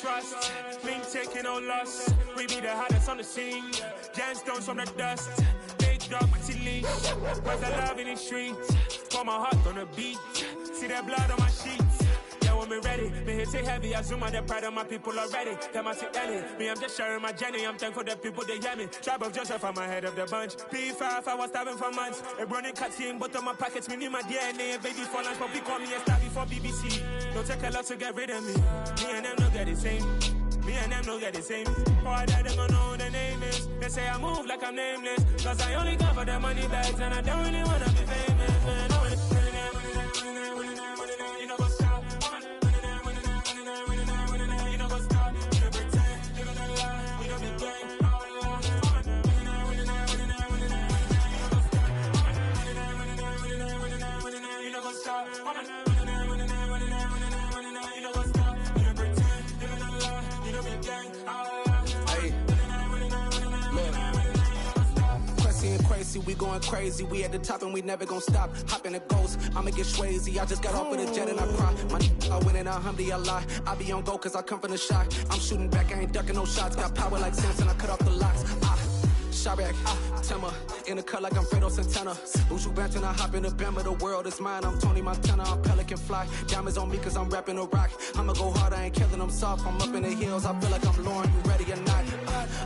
trust, me taking no loss. We be the hottest on the scene. Gemstones from the dust. Big dog with the leash. Where's the love in the streets? Pour my heart on the beat. See that blood on my sheets. Yeah, when me ready, me hit it heavy. I zoom on the pride of my people already. Them I see Ellie. Me, I'm just sharing my journey. I'm thankful that people they hear me. Tribe of Joseph, I'm ahead of the bunch. P5, I was starving for months. A running cut team, but on my pockets, me need my DNA. Baby for lunch, but we call me a star before BBC. Don't take a lot to get rid of me. Me and them don't get the same. Me and them don't get the same. Boy, that them don't know who the name is. They say I move like I'm nameless. Cause I only come for the money bags and I don't really wanna be famous, man. You know what's up? You know what's up? You pretend, you gonna lie, you don't be gang. You know what's up? We going crazy, we at the top and we never gonna stop. Hop in a ghost, I'ma get swayzy. I just got off of the jet and I cry. My I win and alhamdulillah. I be on go cause I come from the shot. I'm shooting back, I ain't ducking no shots. Got power like Samson, I cut off the locks. Chirac, Timmer, in the cut like I'm Fredo Santana. Buju Banton, I hop in the Bama, the world is mine. I'm Tony Montana, I'm Pelican Fly. Diamonds on me cause I'm rapping a rock. I'ma go hard, I ain't killing them soft. I'm up in the hills, I feel like I'm Lauren, you ready or not?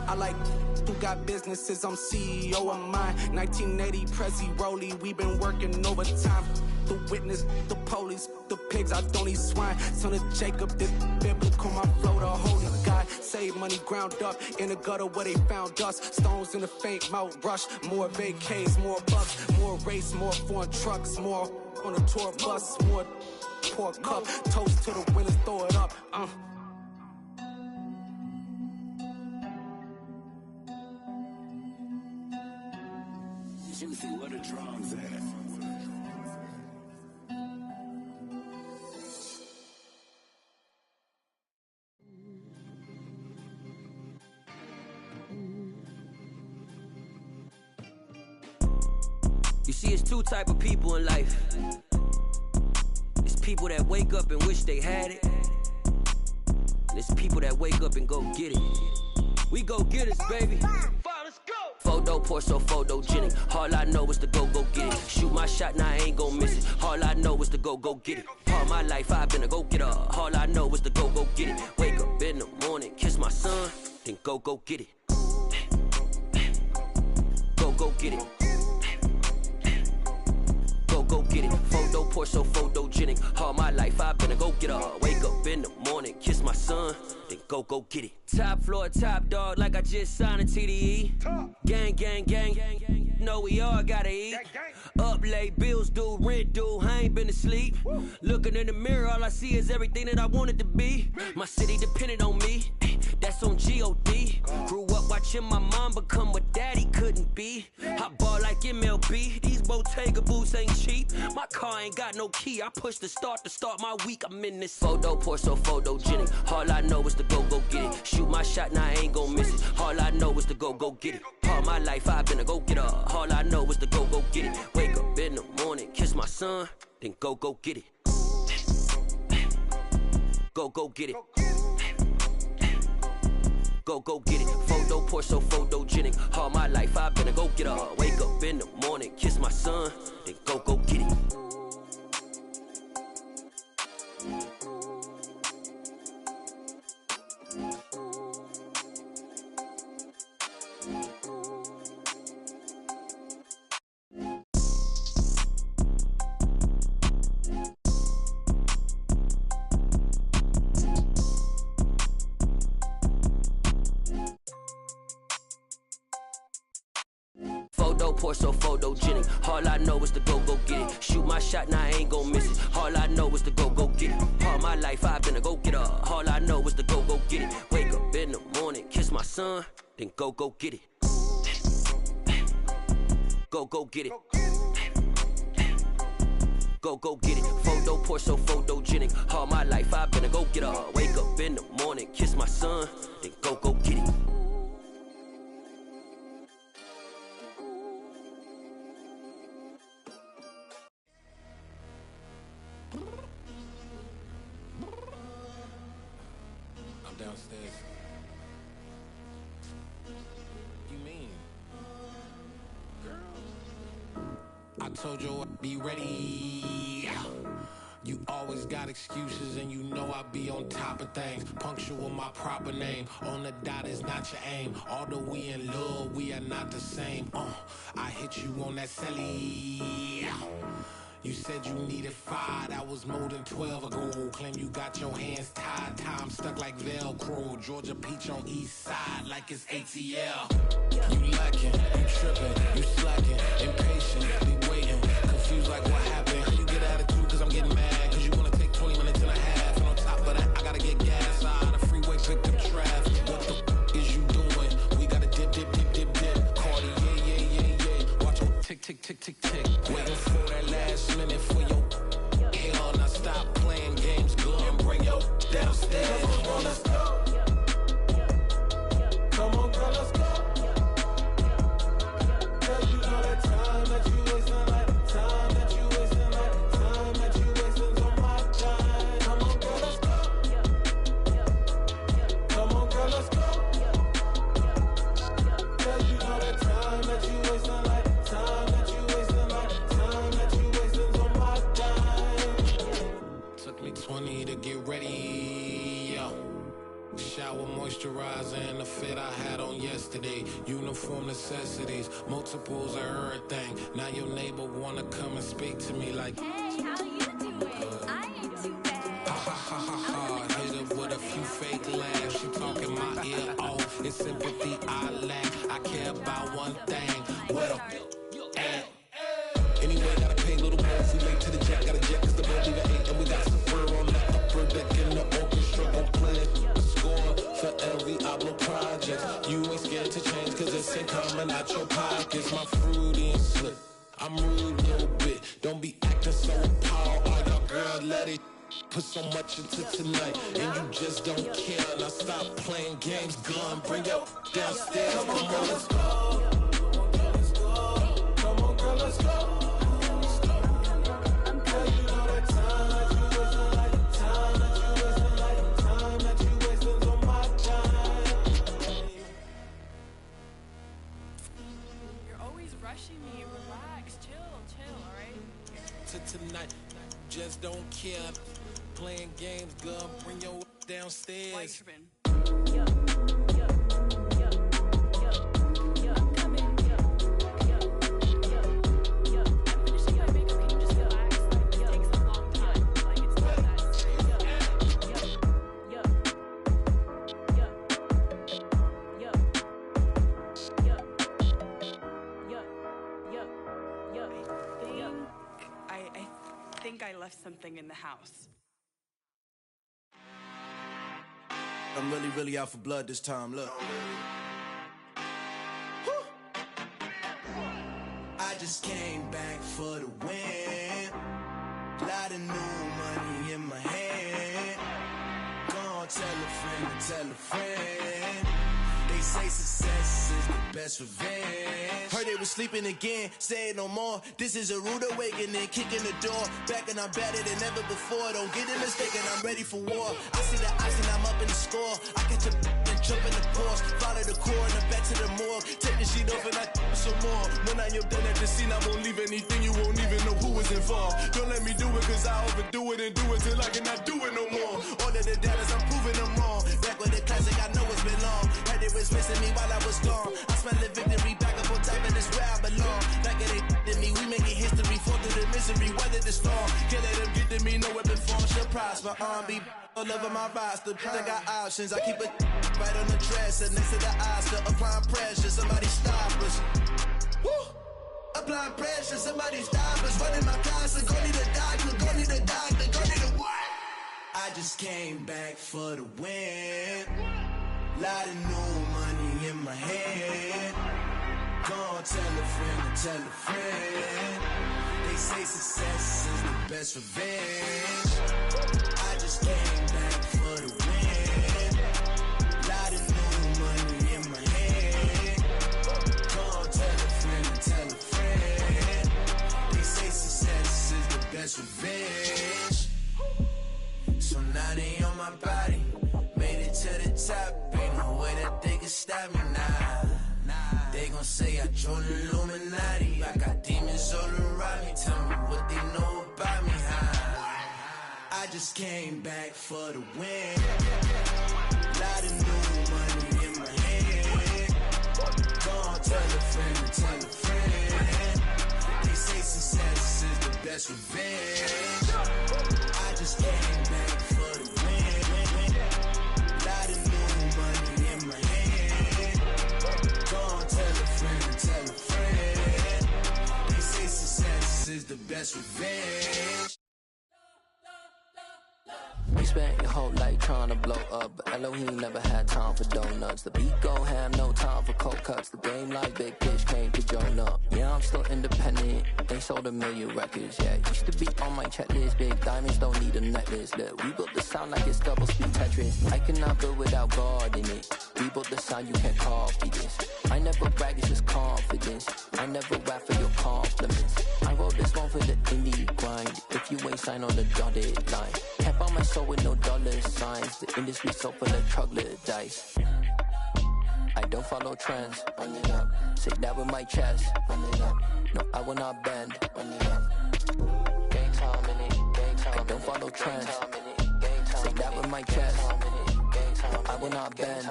I like who got businesses, I'm CEO of mine. 1980 Prezi Rolly, we been working overtime. The witness, the police, the pigs, I don't eat swine. Son of Jacob, this biblical, my flow, the holy God. Save money ground up in the gutter where they found us. Stones in the faint mouth rush. More vacays, more bucks, more race, more foreign trucks, more on a tour bus, more pour cup. Toast to the winners, throw it up. Juicy, where the drums at? You see, it's two type of people in life. It's people that wake up and wish they had it. And it's people that wake up and go get it. We go get it, baby. Photo poor, so photogenic. All I know is to go get it. Shoot my shot, now I ain't gon' miss it. All I know is to go get it. All my life I've been a go-getter. All I know is to go get it. Wake up in the morning, kiss my son, then go get it. Go get it. Go get it. Photo poor, so photogenic. All my life I've been a go-getter. Wake up in the morning, kiss my son, then go get it. Top floor, top dog, like I just signed a TDE. Gang. Know we all gotta eat. Up late, bills due, rent due, I ain't been asleep. Looking in the mirror, all I see is everything that I wanted to be. My city depended on me, that's on G.O.D. Grew up watching my mom become what daddy couldn't be. I ball like MLB, these Bottega boots ain't cheap. My car ain't got no key, I push the start to start my week. I'm in this photo poor, so photogenic. All I know is to go get it. Shoot my shot, now I ain't gon' miss it. All I know is to go get it. All my life I've been a go-getter. All I know is to go get it. Wake up in the morning, kiss my son, then go get it. Go get it. Go get it. Photo poor, so photogenic. All my life I've been a go-getter. Wake up in the morning, kiss my son, then go get it. Photo poor, so photogenic. All I know is to go get it. Shoot my shot, now I ain't gon' miss it. All I know is to go get it. All my life I've been a go-getter. All I know is to go get it. Wake up in the morning, kiss my son, then go get it. Go get it. Go get it. Photo poor, so photogenic. All my life I've been a go-getter. Wake up in the morning, kiss my son, then go get it. Downstairs. You mean? Girl, I told you I'd be ready. You always got excuses and you know I be on top of things. Punctual my proper name. On the dot is not your aim. Although we in love, we are not the same. I hit you on that celly. You said you needed 5, that was more than 12 ago. Claim you got your hands tied, time stuck like Velcro. Georgia Peach on east side like it's ATL. You lacking, you tripping, you slacking, impatient, be waiting, confused like what happened. You get attitude cause I'm getting mad, cause you wanna take 20 minutes and a half. And on top of that, I gotta get gas out of the freeway, pick up traffic. What the is you doing? We gotta dip. Cardi, yeah. Watch your tick. Waiting for that last minute for your hell. Now stop playing games, good and bring your downstairs. Come on, let's go. Come on, girl, let's go. Girl, you know that time that you wasting, like time that you wasting. outfit I had on yesterday. Uniform necessities, multiples of everything. Now your neighbor wanna come and speak to me like, hey, how you doing? I ain't too bad. Ha ha ha ha ha. Hit her with a few fake laughs. She talking my ear off. It's sympathy I lack. I care about one thing. What up? Anyway, gotta pay a little more if we late to the jet. Gotta jet cause the boat leave at 8. And we got some fur on the upper deck in the orchestra. Gon' play the score for every Ablo project. You ain't scared to change cause it's ain't coming out your pockets. My fruity and slip. I'm rude a little bit. Don't be acting so appalled. All y'all girl, let it put so much into tonight. And you just don't care. Now stop playing games. Gun, bring your downstairs. Come on, let's go. Come on, girl, let's go. Tonight, just don't care. Playing games, girl, bring your downstairs. I left something in the house. I'm really out for blood this time, look. I just came back for the win. Lot of new money in my hand. Gonna tell a friend to tell a friend. They say success is the best revenge. Heard they was sleeping again, say it no more. This is a rude awakening, kicking the door. Back and I'm better than ever before. Don't get it mistaken, I'm ready for war. I see the ice and I'm up in the score. I catch a and jump in the course. Follow the core and I'm back to the morgue. Take the sheet off and I some more. When I am done at the scene, I won't leave anything. You won't even know who was involved. Don't let me do it cause I overdo it and do it till I cannot do it no more. All of the doubters, I'm proving them wrong. Back with the classic, I know it's been long. Heard it was missing me while I was gone. I smell the victory back up on top and it's where I belong. Like it ain't to me, we making history. Fall through the misery, weather the storm. Can't let them get to me, no weapon form shall prosper. R&B all over my roster. I got options, I keep it right on the dresser. Next to the Oscar, applying pressure. Somebody stop us. Woo! Applying pressure, somebody stop us. Running my closet, go need a doctor, go need a doctor, go need a what? I just came back for the win. Lot of new money in my hand. Gonna tell a friend to tell a friend. They say success is the best revenge. I just came back for the win. Lot of new money in my hand. Gonna tell a friend to tell a friend. They say success is the best revenge. So now they on my body. Made it to the top. Ain't no way that they can stop me now. They gon' say I joined the Illuminati. I got demons all around me. Tell me what they know about me, huh? I just came back for the win. Lot of new money in my hand. Gonna tell a friend to tell a friend. They say success is the best revenge. I just came back for the win. Lot of new money in my hand. Gonna tell a friend to tell a friend. They say success is the best revenge. We spent your whole life trying to blow up, but Elohim never had time for donuts. The beat go ham, no time for cold cuts. The game like Big Fish came to join up. Yeah, I'm still independent. They sold 1 million records. Yeah, used to be on my checklist. Big diamonds don't need a necklace. Look, we built the sound like it's double speed Tetris. I cannot build without God in it. We built the sound, you can't copy this. I never brag, it's just confidence. I never rap for your compliments. I wrote this one for the indie grind. If you ain't signed on the dotted line, can't buy my soul with no dollar signs. The industry so full of troglodytes. I don't follow trends. Run it up. Say that with my chest. Run it up. No, I will not bend. Run it up. Gang time in it. Gang time. I don't follow trends. Say that with my chest. I will not bend.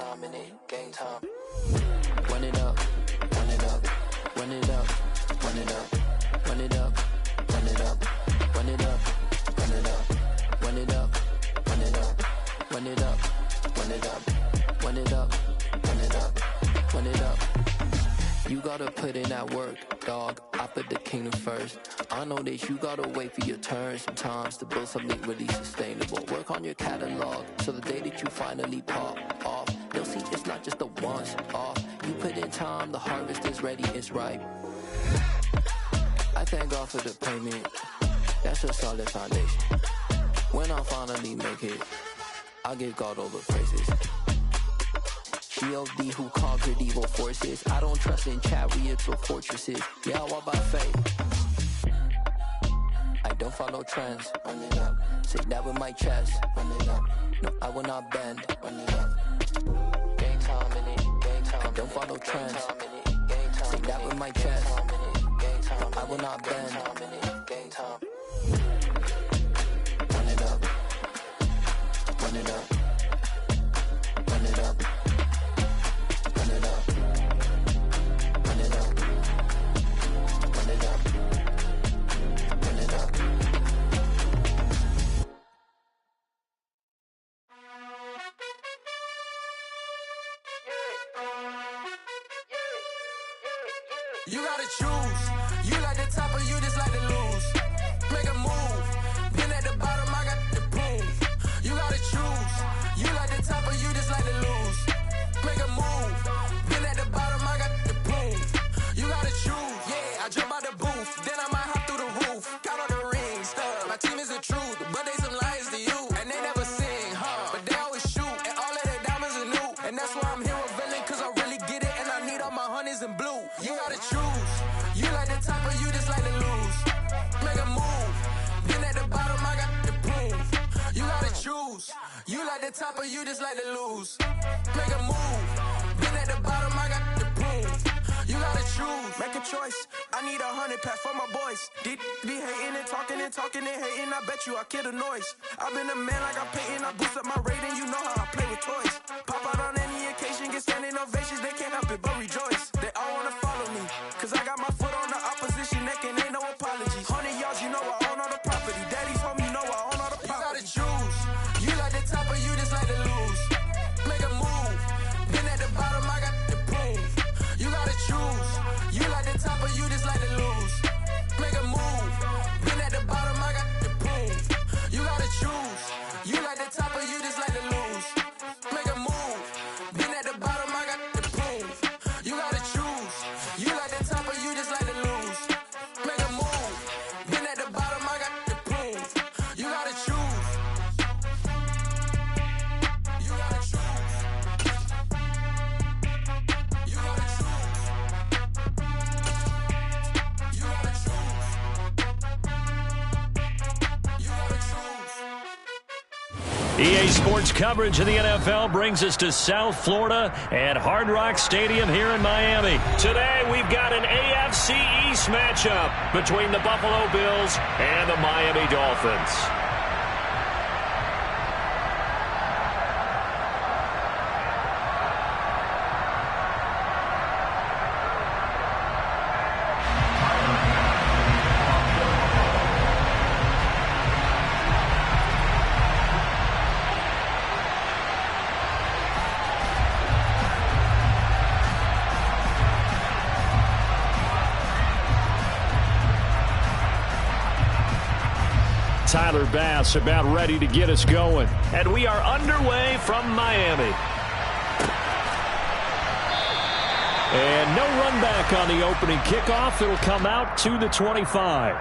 Gang time. run it up, run it up, run it up, run it up, run it up, run it up, run it up, run it up, run it up, run it up, run it up, run it up, run it up. You gotta put in that work, dog. I put the kingdom first. I know that you gotta wait for your turn sometimes to build something really sustainable. Work on your catalog so the day that you finally pop off, they'll see it's not just a once off. You put in time, the harvest is ready, it's ripe. I thank God for the payment. That's a solid foundation. When I finally make it, I give God all the praises. G.O.D. who conquered evil forces. I don't trust in chariots or fortresses. Yeah, I walk by faith. I don't follow trends. Run it up. Say that with my chest. Run it up. No, I will not bend. Run it up. Gang time in it. Gang time. I don't follow trends. Say that with my chest. No, I will not bend. Gang time. Run it up. Run it up. Run it up. Run it up. Run it up. Run it up. Run it up. You gotta choose. You like the top or you just like to lose. Make a move. Been at the bottom, I got the prove. You gotta choose. You like the top or you just like to lose. Make a move. Been at the bottom, I got the prove. You gotta choose. Yeah, I jump out the booth. Then I might hop through the roof. Count on the rings. My team is the truth, but they some liars to you. And they never sing, but they always shoot. And all of their diamonds are new. And that's why I'm here with villain, cause I really get it. And I need all my honeys in blue. You gotta choose. You like the top or you just like to lose. Make a move. Been at the bottom, I got the proof. You gotta choose. You like the top or you just like to lose. Make a move. Been at the bottom, I got the proof. You gotta choose. Make a choice. I need 100 pack for my boys. Be hating and talking and talking and hating. I bet you I kill the noise. I've been a man like I'm Peyton. I boost up my rating. You know how I play with toys. Pop out on any occasion, get standing ovations. They can't help it but rejoice. They all wanna follow me, cause I got my foot on the opposition neck and ain't no apologies. 100 yards, you know I own all the property. Daddy's home, you know I own all the property. You gotta choose. You like the top or you just like to lose. Make a move. Been at the bottom, I got the proof. You gotta choose. You like the top or you just like to lose. Make a move. Been at the bottom, I got the proof. You gotta choose. You like the top or you just like to lose. Make a move. Been at the bottom, I got the proof. You gotta choose. You like the top or you just like to lose. Make a move. Been at the bottom, I got the proof. You gotta choose. You gotta choose. You gotta choose. You gotta choose. You gotta choose. EA Sports coverage of the NFL brings us to South Florida at Hard Rock Stadium here in Miami. Today we've got an AFC East matchup between the Buffalo Bills and the Miami Dolphins. Tyler Bass about ready to get us going. And we are underway from Miami. And no run back on the opening kickoff. It'll come out to the 25.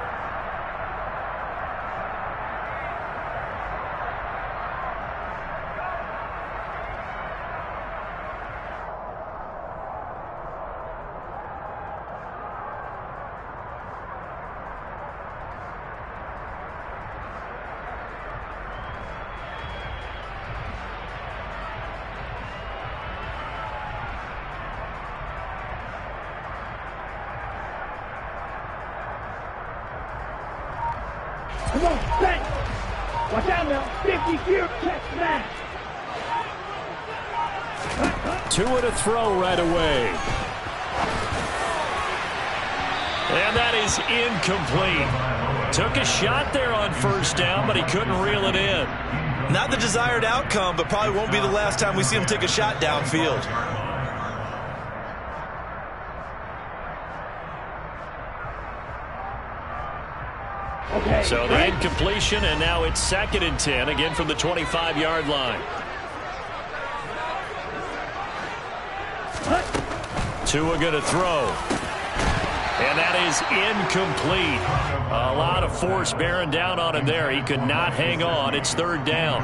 Come on, bang! Watch out now, 50 here, catch that! Two to throw right away. And that is incomplete. Took a shot there on first down, but he couldn't reel it in. Not the desired outcome, but probably won't be the last time we see him take a shot downfield. So the incompletion, and now it's 2nd and 10, again from the 25-yard line. Tua going to throw. And that is incomplete. A lot of force bearing down on him there. He could not hang on. It's 3rd down.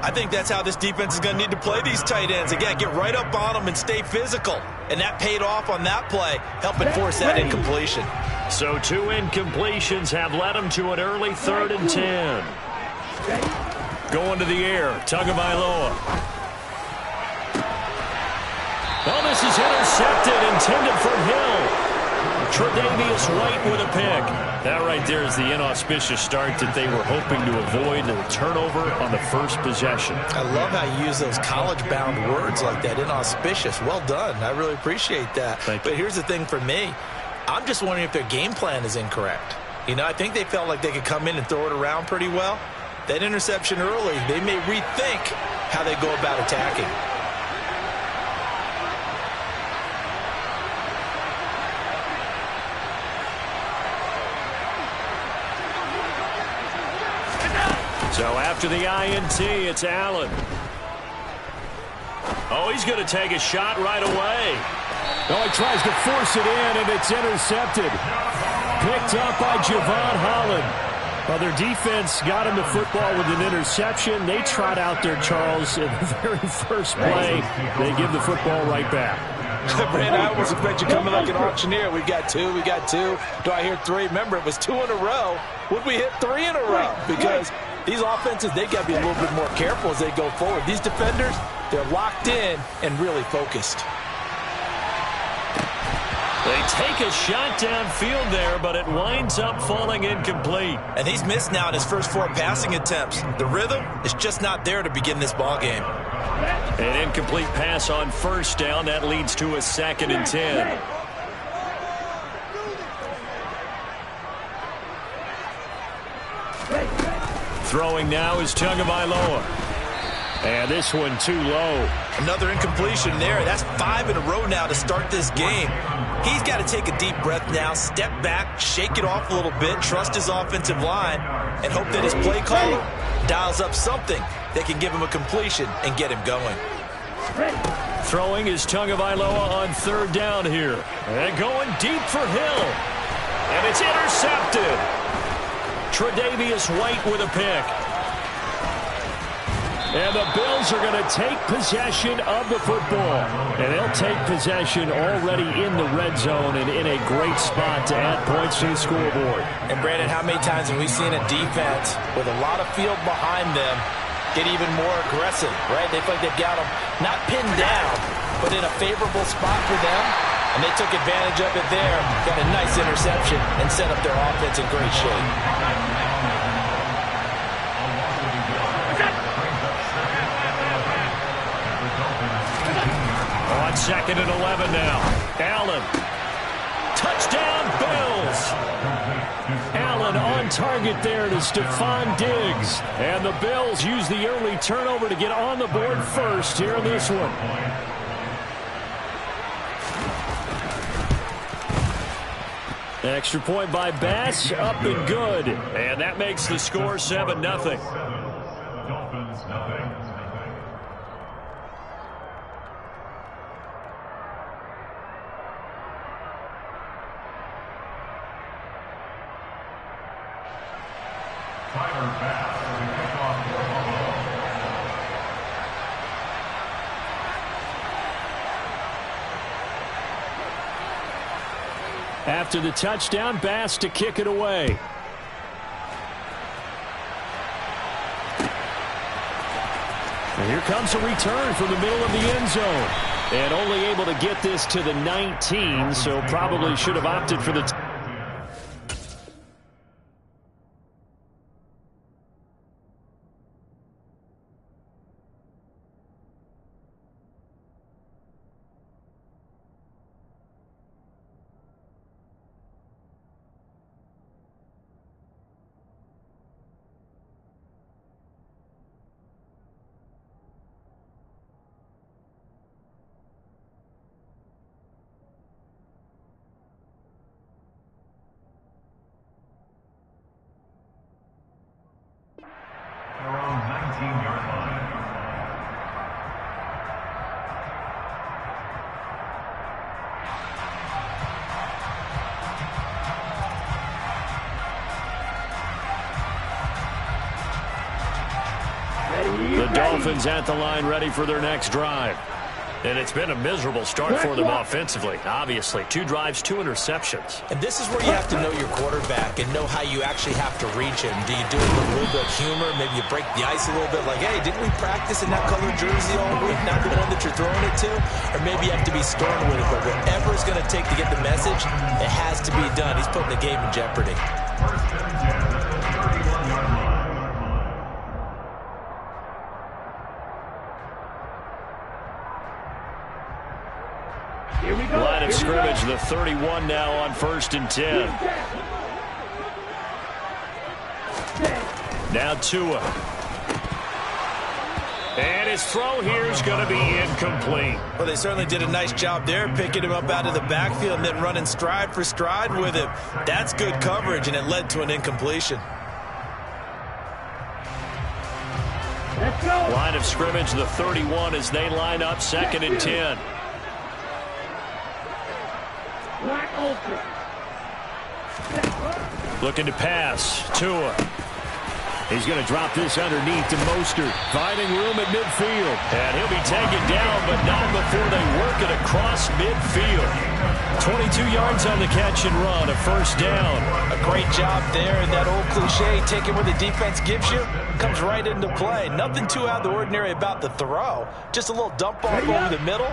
I think that's how this defense is going to need to play these tight ends. Again, get right up on them and stay physical. And that paid off on that play, helping force that incompletion. So 2 incompletions have led him to an early 3rd and 10. Going to the air, Tagovailoa. Oh, this is intercepted, intended for Hill. Tre'Davious White with a pick. That right there is the inauspicious start that they were hoping to avoid, and a turnover on the first possession. I love how you use those college-bound words like that, inauspicious. Well done. I really appreciate that. But here's the thing for me. I'm just wondering if their game plan is incorrect. You know, I think they felt like they could come in and throw it around pretty well. That interception early, they may rethink how they go about attacking. So after the INT, it's Allen. Oh, he's going to take a shot right away. Oh, he tries to force it in, and it's intercepted. Picked up by Javon Holland. Well, their defense got him the football with an interception. They trot out there, Charles, in the very first play. They give the football right back. Brandon, I almost expect you coming like an auctioneer. We got two. Do I hear 3? Remember, it was 2 in a row. Would we hit 3 in a row? Because these offenses, they got to be a little bit more careful as they go forward. These defenders, they're locked in and really focused. They take a shot downfield there, but it winds up falling incomplete. And he's missed now in his first 4 passing attempts. The rhythm is just not there to begin this ball game. An incomplete pass on first down. That leads to a 2nd and 10. Throwing now is Tagovailoa. And this one too low. Another incompletion there. That's 5 in a row now to start this game. He's got to take a deep breath now, step back, shake it off a little bit, trust his offensive line, and hope that his play caller dials up something that can give him a completion and get him going. Throwing is Tagovailoa on 3rd down here. And going deep for Hill. And it's intercepted. Tre'Davious White with a pick. And the Bills are going to take possession of the football. And they'll take possession already in the red zone and in a great spot to add points to the scoreboard. And, Brandon, how many times have we seen a defense with a lot of field behind them get even more aggressive, right? They feel like they've got them not pinned down, but in a favorable spot for them. And they took advantage of it there, got a nice interception, and set up their offense in great shape. On 2nd and 11 now. Allen. Touchdown, Bills. Allen on target there to Stephon Diggs. And the Bills use the early turnover to get on the board first here in this one. Extra point by Bass, up and good. And that makes the score 7-0. Dolphins, nothing. Tyler Bass to kick off for Buffalo. After the touchdown, Bass to kick it away. And here comes a return from the middle of the end zone. And only able to get this to the 19, so probably should have opted for the Dolphins at the line ready for their next drive. And it's been a miserable start for them offensively. Obviously, 2 drives, 2 interceptions. And this is where you have to know your quarterback and know how you actually have to reach him. Do you do it with a little bit of humor? Maybe you break the ice a little bit like, hey, didn't we practice in that colored jersey all week? Not the one that you're throwing it to? Or maybe you have to be stern with it. But whatever it's going to take to get the message, it has to be done. He's putting the game in jeopardy. Line of scrimmage, the 31 now on 1st and 10. Now Tua. And his throw here is going to be incomplete. Well, they certainly did a nice job there, picking him up out of the backfield and then running stride for stride with him. That's good coverage, and it led to an incompletion. Let's go. Line of scrimmage, the 31 as they line up 2nd and 10. Looking to pass. Tua. He's going to drop this underneath to Mostert. Finding room at midfield. And he'll be taken down, but not before they work it across midfield. 22 yards on the catch and run, a 1st down. A great job there, and that old cliche, take it where the defense gives you, comes right into play. Nothing too out of the ordinary about the throw. Just a little dump off over the middle.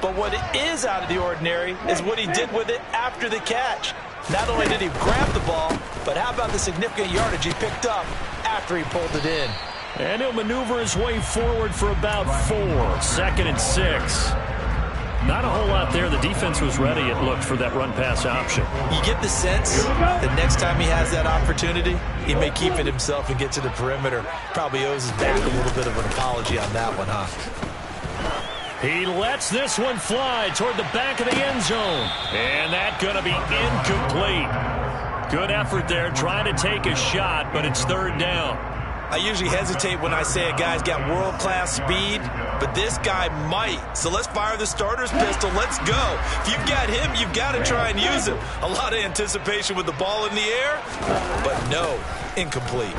But what is out of the ordinary is what he did with it after the catch. Not only did he grab the ball, but how about the significant yardage he picked up after he pulled it in. And he'll maneuver his way forward for about 4. 2nd and 6. Not a whole lot there. The defense was ready, it looked, for that run-pass option. You get the sense that next time he has that opportunity, he may keep it himself and get to the perimeter. Probably owes his back a little bit of an apology on that one, huh? He lets this one fly toward the back of the end zone. And that's going to be incomplete. Good effort there, trying to take a shot, but it's 3rd down. I usually hesitate when I say a guy's got world-class speed, but this guy might. So let's fire the starter's pistol. Let's go. If you've got him, you've got to try and use him. A lot of anticipation with the ball in the air, but no, incomplete.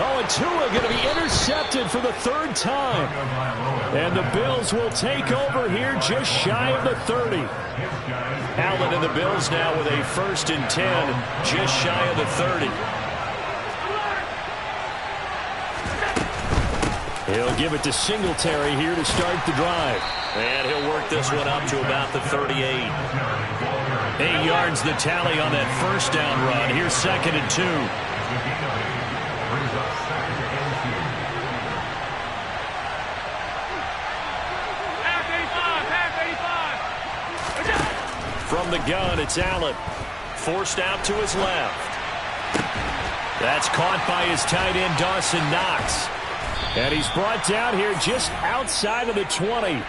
Oh, and Tua going to be intercepted for the 3rd time. And the Bills will take over here just shy of the 30. Allen and the Bills now with a 1st and 10, just shy of the 30. He'll give it to Singletary here to start the drive. And he'll work this one up to about the 38. 8 yards the tally on that 1st down run. Here's 2nd and 2. From the gun, it's Allen. Forced out to his left. That's caught by his tight end, Dawson Knox. And he's brought down here just outside of the 20.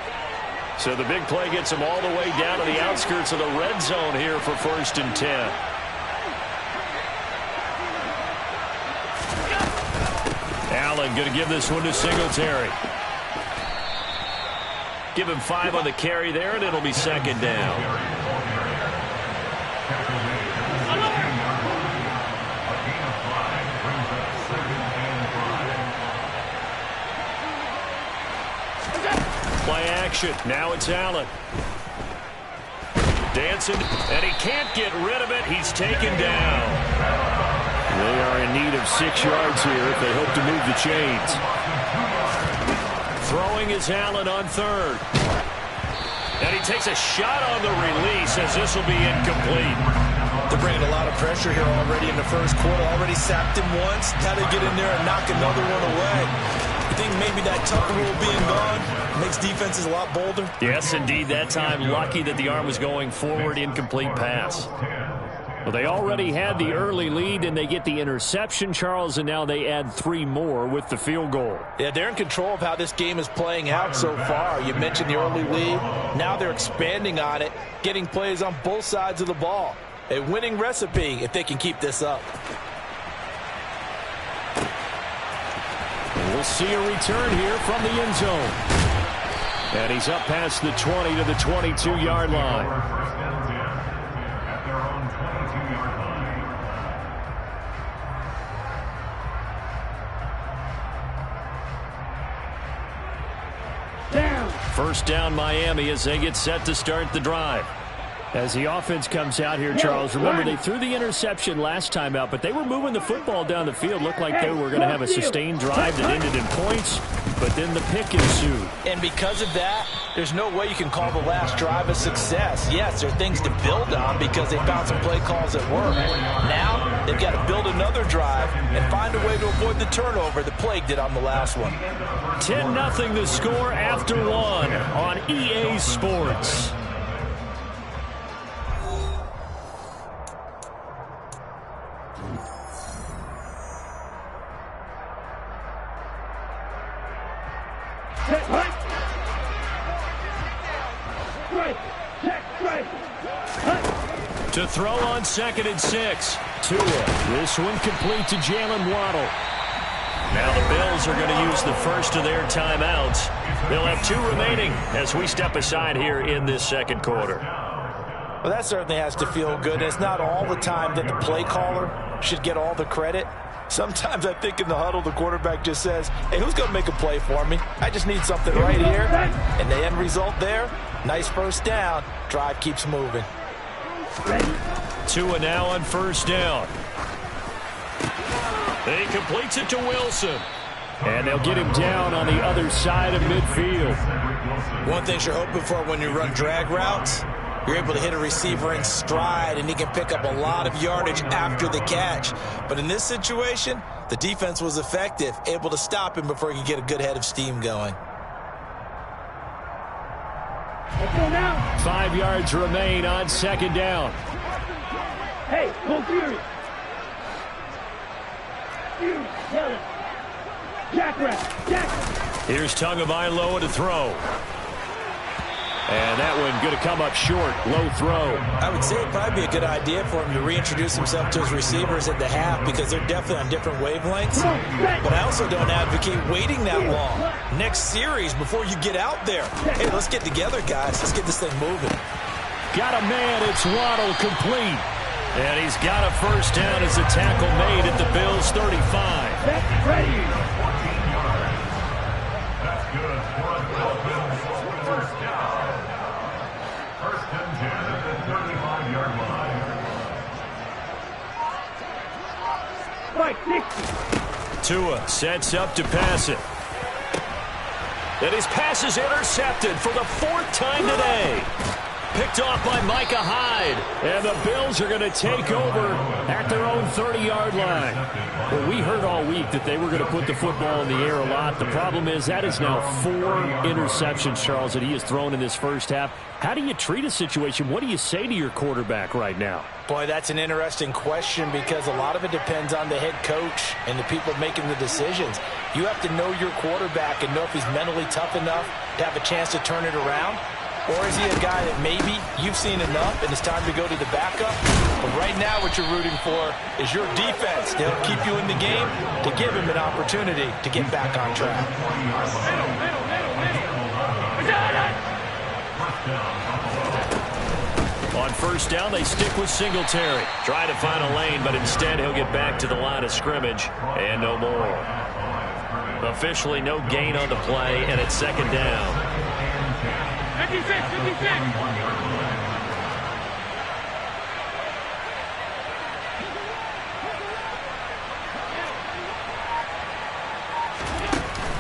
So the big play gets him all the way down to the outskirts of the red zone here for 1st and 10. Allen going to give this one to Singletary. Give him 5 on the carry there, and it'll be 2nd down. Play action. Now it's Allen. Dancing, and he can't get rid of it. He's taken down. They are in need of 6 yards here if they hope to move the chains. Throwing is Allen on 3rd. And he takes a shot on the release as this will be incomplete. They're bringing a lot of pressure here already in the 1st quarter. Already sacked him once. How to get in there and knock another one away. I think maybe that Tucker rule being gone makes defenses a lot bolder. Yes, indeed. That time, lucky that the arm was going forward. Incomplete pass. Well, they already had the early lead, and they get the interception, Charles, and now they add 3 more with the field goal. Yeah, they're in control of how this game is playing out so far. You mentioned the early lead. Now they're expanding on it, getting plays on both sides of the ball. A winning recipe if they can keep this up. And we'll see a return here from the end zone. And he's up past the 20 to the 22-yard line. First down Miami as they get set to start the drive. As the offense comes out here, Charles, remember they threw the interception last time out, but they were moving the football down the field. Looked like they were going to have a sustained drive that ended in points, but then the pick ensued. And because of that, there's no way you can call the last drive a success. Yes, there are things to build on because they found some play calls that work. Now, they've got to build another drive and find a way to avoid the turnover that plagued it on the last one. 10-0 the score after one on EA Sports. To throw on 2nd and 6. Tua. This one complete to Jalen Waddle. Now the Bills are going to use the first of their timeouts. They'll have 2 remaining as we step aside here in this second quarter. Well, that certainly has to feel good. It's not all the time that the play caller should get all the credit. Sometimes I think in the huddle, the quarterback just says, hey, who's going to make a play for me? I just need something right here. And the end result there, nice first down. Drive keeps moving. Tua now on first down. He completes it to Wilson. And they'll get him down on the other side of midfield. One thing you're hoping for when you run drag routes, you're able to hit a receiver in stride, and he can pick up a lot of yardage after the catch. But in this situation, the defense was effective, able to stop him before he could get a good head of steam going. 5 yards remain on 2nd down. Hey, go Fury. Fury, yell it. Jackrabbit, Jack. Here's Tagovailoa to throw. And that one going to come up short. Low throw. I would say it'd probably be a good idea for him to reintroduce himself to his receivers at the half because they're definitely on different wavelengths. But I also don't advocate waiting that long. Next series before you get out there. Hey, let's get together, guys. Let's get this thing moving. Got a man. It's Waddle complete. And he's got a first down as a tackle made at the Bills' 35. That's ready. That's good for a Bills first down. First and 10 at the 35-yard line. Right, 60. Tua sets up to pass it. And his pass is intercepted for the 4th time today. Picked off by Micah Hyde. And the Bills are going to take over at their own 30-yard line. Well, we heard all week that they were going to put the football in the air a lot. The problem is that is now 4 interceptions, Charles, that he has thrown in this first half. How do you treat a situation? What do you say to your quarterback right now? Boy, that's an interesting question because a lot of it depends on the head coach and the people making the decisions. You have to know your quarterback and know if he's mentally tough enough to have a chance to turn it around. Or is he a guy that maybe you've seen enough and it's time to go to the backup? But right now what you're rooting for is your defense to help keep you in the game, to give him an opportunity to get back on track. On first down, they stick with Singletary. Try to find a lane, but instead he'll get back to the line of scrimmage and no more. Officially no gain on the play, and it's 2nd down. 56.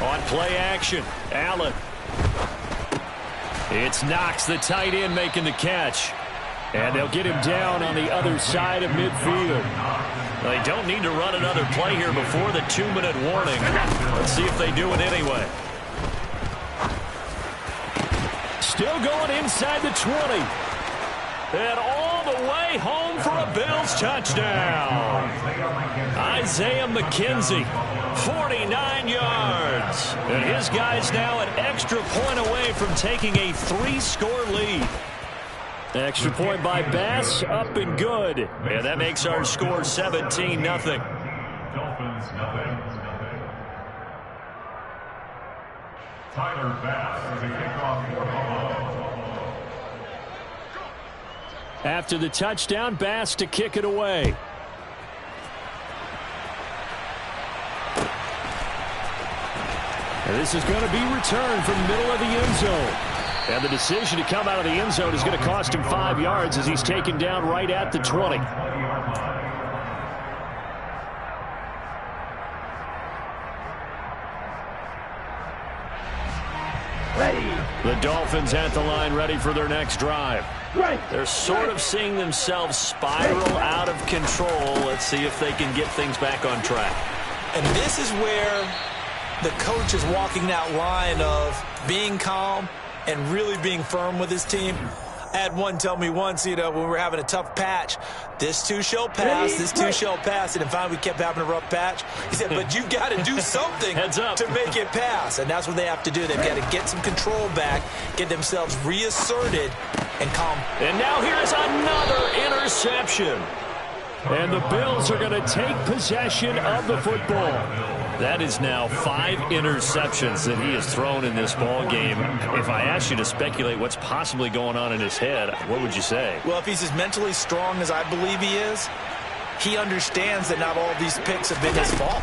On play action, Allen. It's Knox, the tight end, making the catch. And they'll get him down on the other side of midfield. They don't need to run another play here before the 2-minute warning. Let's see if they do it anyway. Still going inside the 20. And all the way home for a Bills touchdown. Isaiah McKenzie, 49 yards. And his guy's now an extra point away from taking a 3-score lead. Extra point by Bass, up and good. And that makes our score 17-0. Dolphins, nothing. Tyler Bass, the kickoff for Buffalo. After the touchdown, Bass to kick it away. And this is going to be returned from the middle of the end zone. And the decision to come out of the end zone is going to cost him 5 yards as he's taken down right at the 20. The Dolphins at the line ready for their next drive. They're sort of seeing themselves spiral out of control. Let's see if they can get things back on track. And this is where the coach is walking that line of being calm and really being firm with his team. I had one tell me once, when we were having a tough patch, this too shall pass, this too shall pass. And finally we kept having a rough patch. He said, but you've got to do something to make it pass. And that's what they have to do. They've got to get some control back, get themselves reasserted, and calm. And now here's another interception. And the Bills are going to take possession of the football. That is now 5 interceptions that he has thrown in this ball game. If I asked you to speculate what's possibly going on in his head, what would you say? Well, if he's as mentally strong as I believe he is, he understands that not all of these picks have been his fault.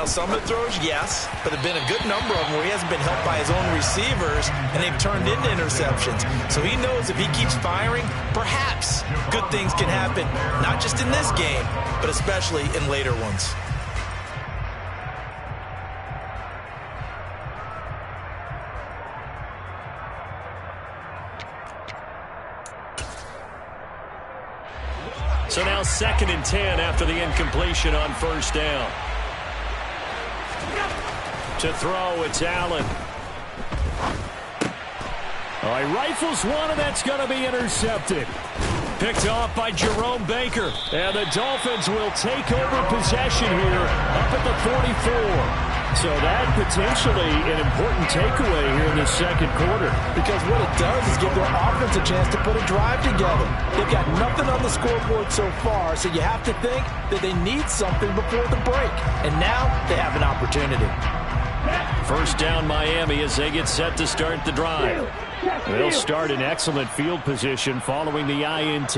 Some of the throws, yes, but there have been a good number of them where he hasn't been helped by his own receivers, and they've turned into interceptions. So he knows if he keeps firing, perhaps good things can happen, not just in this game, but especially in later ones. So now 2nd and 10 after the incompletion on first down. To throw, it's Allen. All right, rifles one, and that's going to be intercepted. Picked off by Jerome Baker. And the Dolphins will take over possession here up at the 44. So that potentially an important takeaway here in the second quarter. Because what it does is give their offense a chance to put a drive together. They've got nothing on the scoreboard so far, so you have to think that they need something before the break. And now they have an opportunity. First down Miami as they get set to start the drive. They'll start in excellent field position following the INT.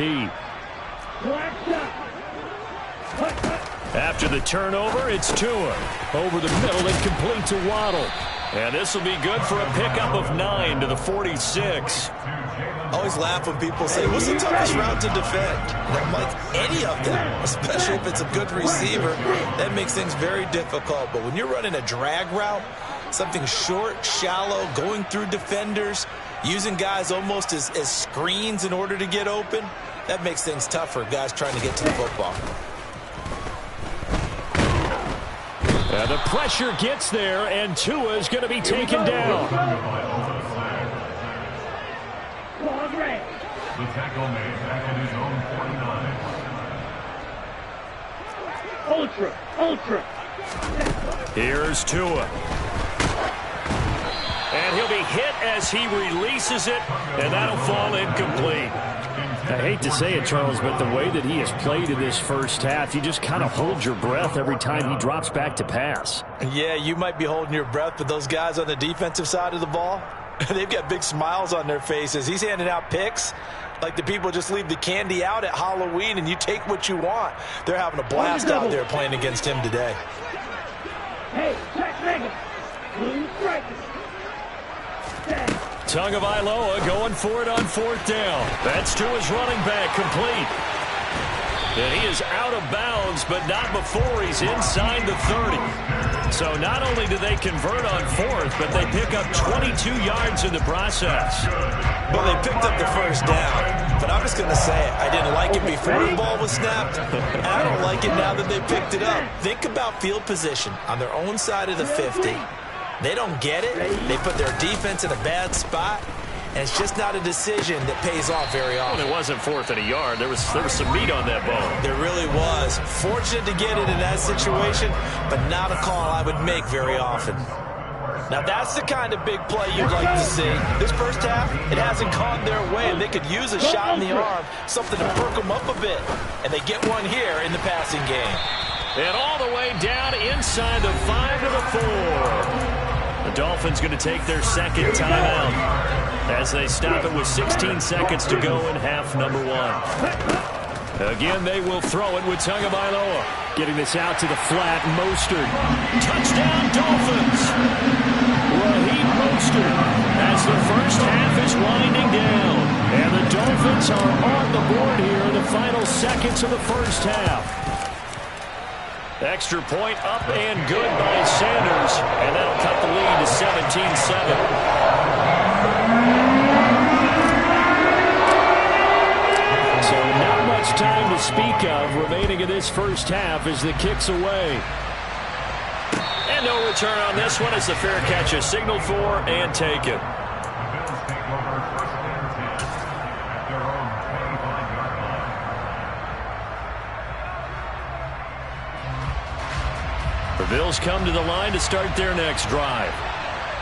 After the turnover, it's Tua. Over the middle and complete to Waddle. And this will be good for a pickup of 9 to the 46. I always laugh when people say, what's the toughest route to defend? And I'm like, any of them, especially if it's a good receiver. That makes things very difficult. But when you're running a drag route, something short, shallow, going through defenders, using guys almost as screens in order to get open, that makes things tough for guys trying to get to the football. And the pressure gets there, and Tua is going to be taken down. The tackle made back at his own 49. Ultra. Here's Tua. And he'll be hit as he releases it, and that'll fall incomplete. I hate to say it, Charles, but the way that he has played in this first half, you just kind of hold your breath every time he drops back to pass. Yeah, you might be holding your breath, but those guys on the defensive side of the ball, they've got big smiles on their faces. He's handing out picks like the people just leave the candy out at Halloween and you take what you want. They're having a blast out there playing against him today. Hey, check Megan. Blue strikers. Tagovailoa going for it on 4th down. That's to his running back, complete. And he is out of bounds, but not before he's inside the 30. So not only do they convert on 4th, but they pick up 22 yards in the process. Well, they picked up the first down, but I'm just going to say it. I didn't like it before the ball was snapped, and I don't like it now that they picked it up. Think about field position on their own side of the 50. They don't get it. They put their defense in a bad spot, and it's just not a decision that pays off very often. Well, it wasn't 4th and a yard. There was some meat on that ball. There really was. Fortunate to get it in that situation, but not a call I would make very often. Now, that's the kind of big play you'd like to see. This first half, it hasn't gone their way, and they could use a shot in the arm, something to perk them up a bit. And they get one here in the passing game. And all the way down inside the 5 to the 4. The Dolphins going to take their second timeout as they stop it with 16 seconds to go in half number 1. Again, they will throw it with Tagovailoa. Getting this out to the flat, Mostert. Touchdown, Dolphins! coaster as the first half is winding down. And the Dolphins are on the board here in the final seconds of the first half. Extra point up and good by Sanders, and that'll cut the lead to 17-7. So not much time to speak of remaining in this first half as the kick's away. And no return on this one as the fair catch is signaled for and taken. The Bills come to the line to start their next drive.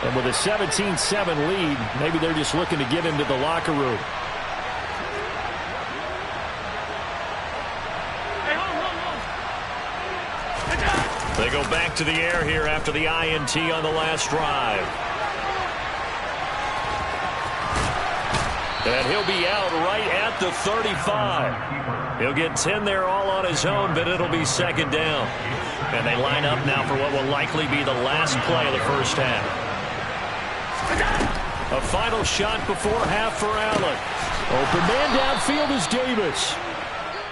And with a 17-7 lead, maybe they're just looking to get into the locker room. They go back to the air here after the INT on the last drive. And he'll be out right at the 35. He'll get 10 there all on his own, but it'll be second down. And they line up now for what will likely be the last play of the first half. A final shot before half for Allen. Open man downfield is Davis.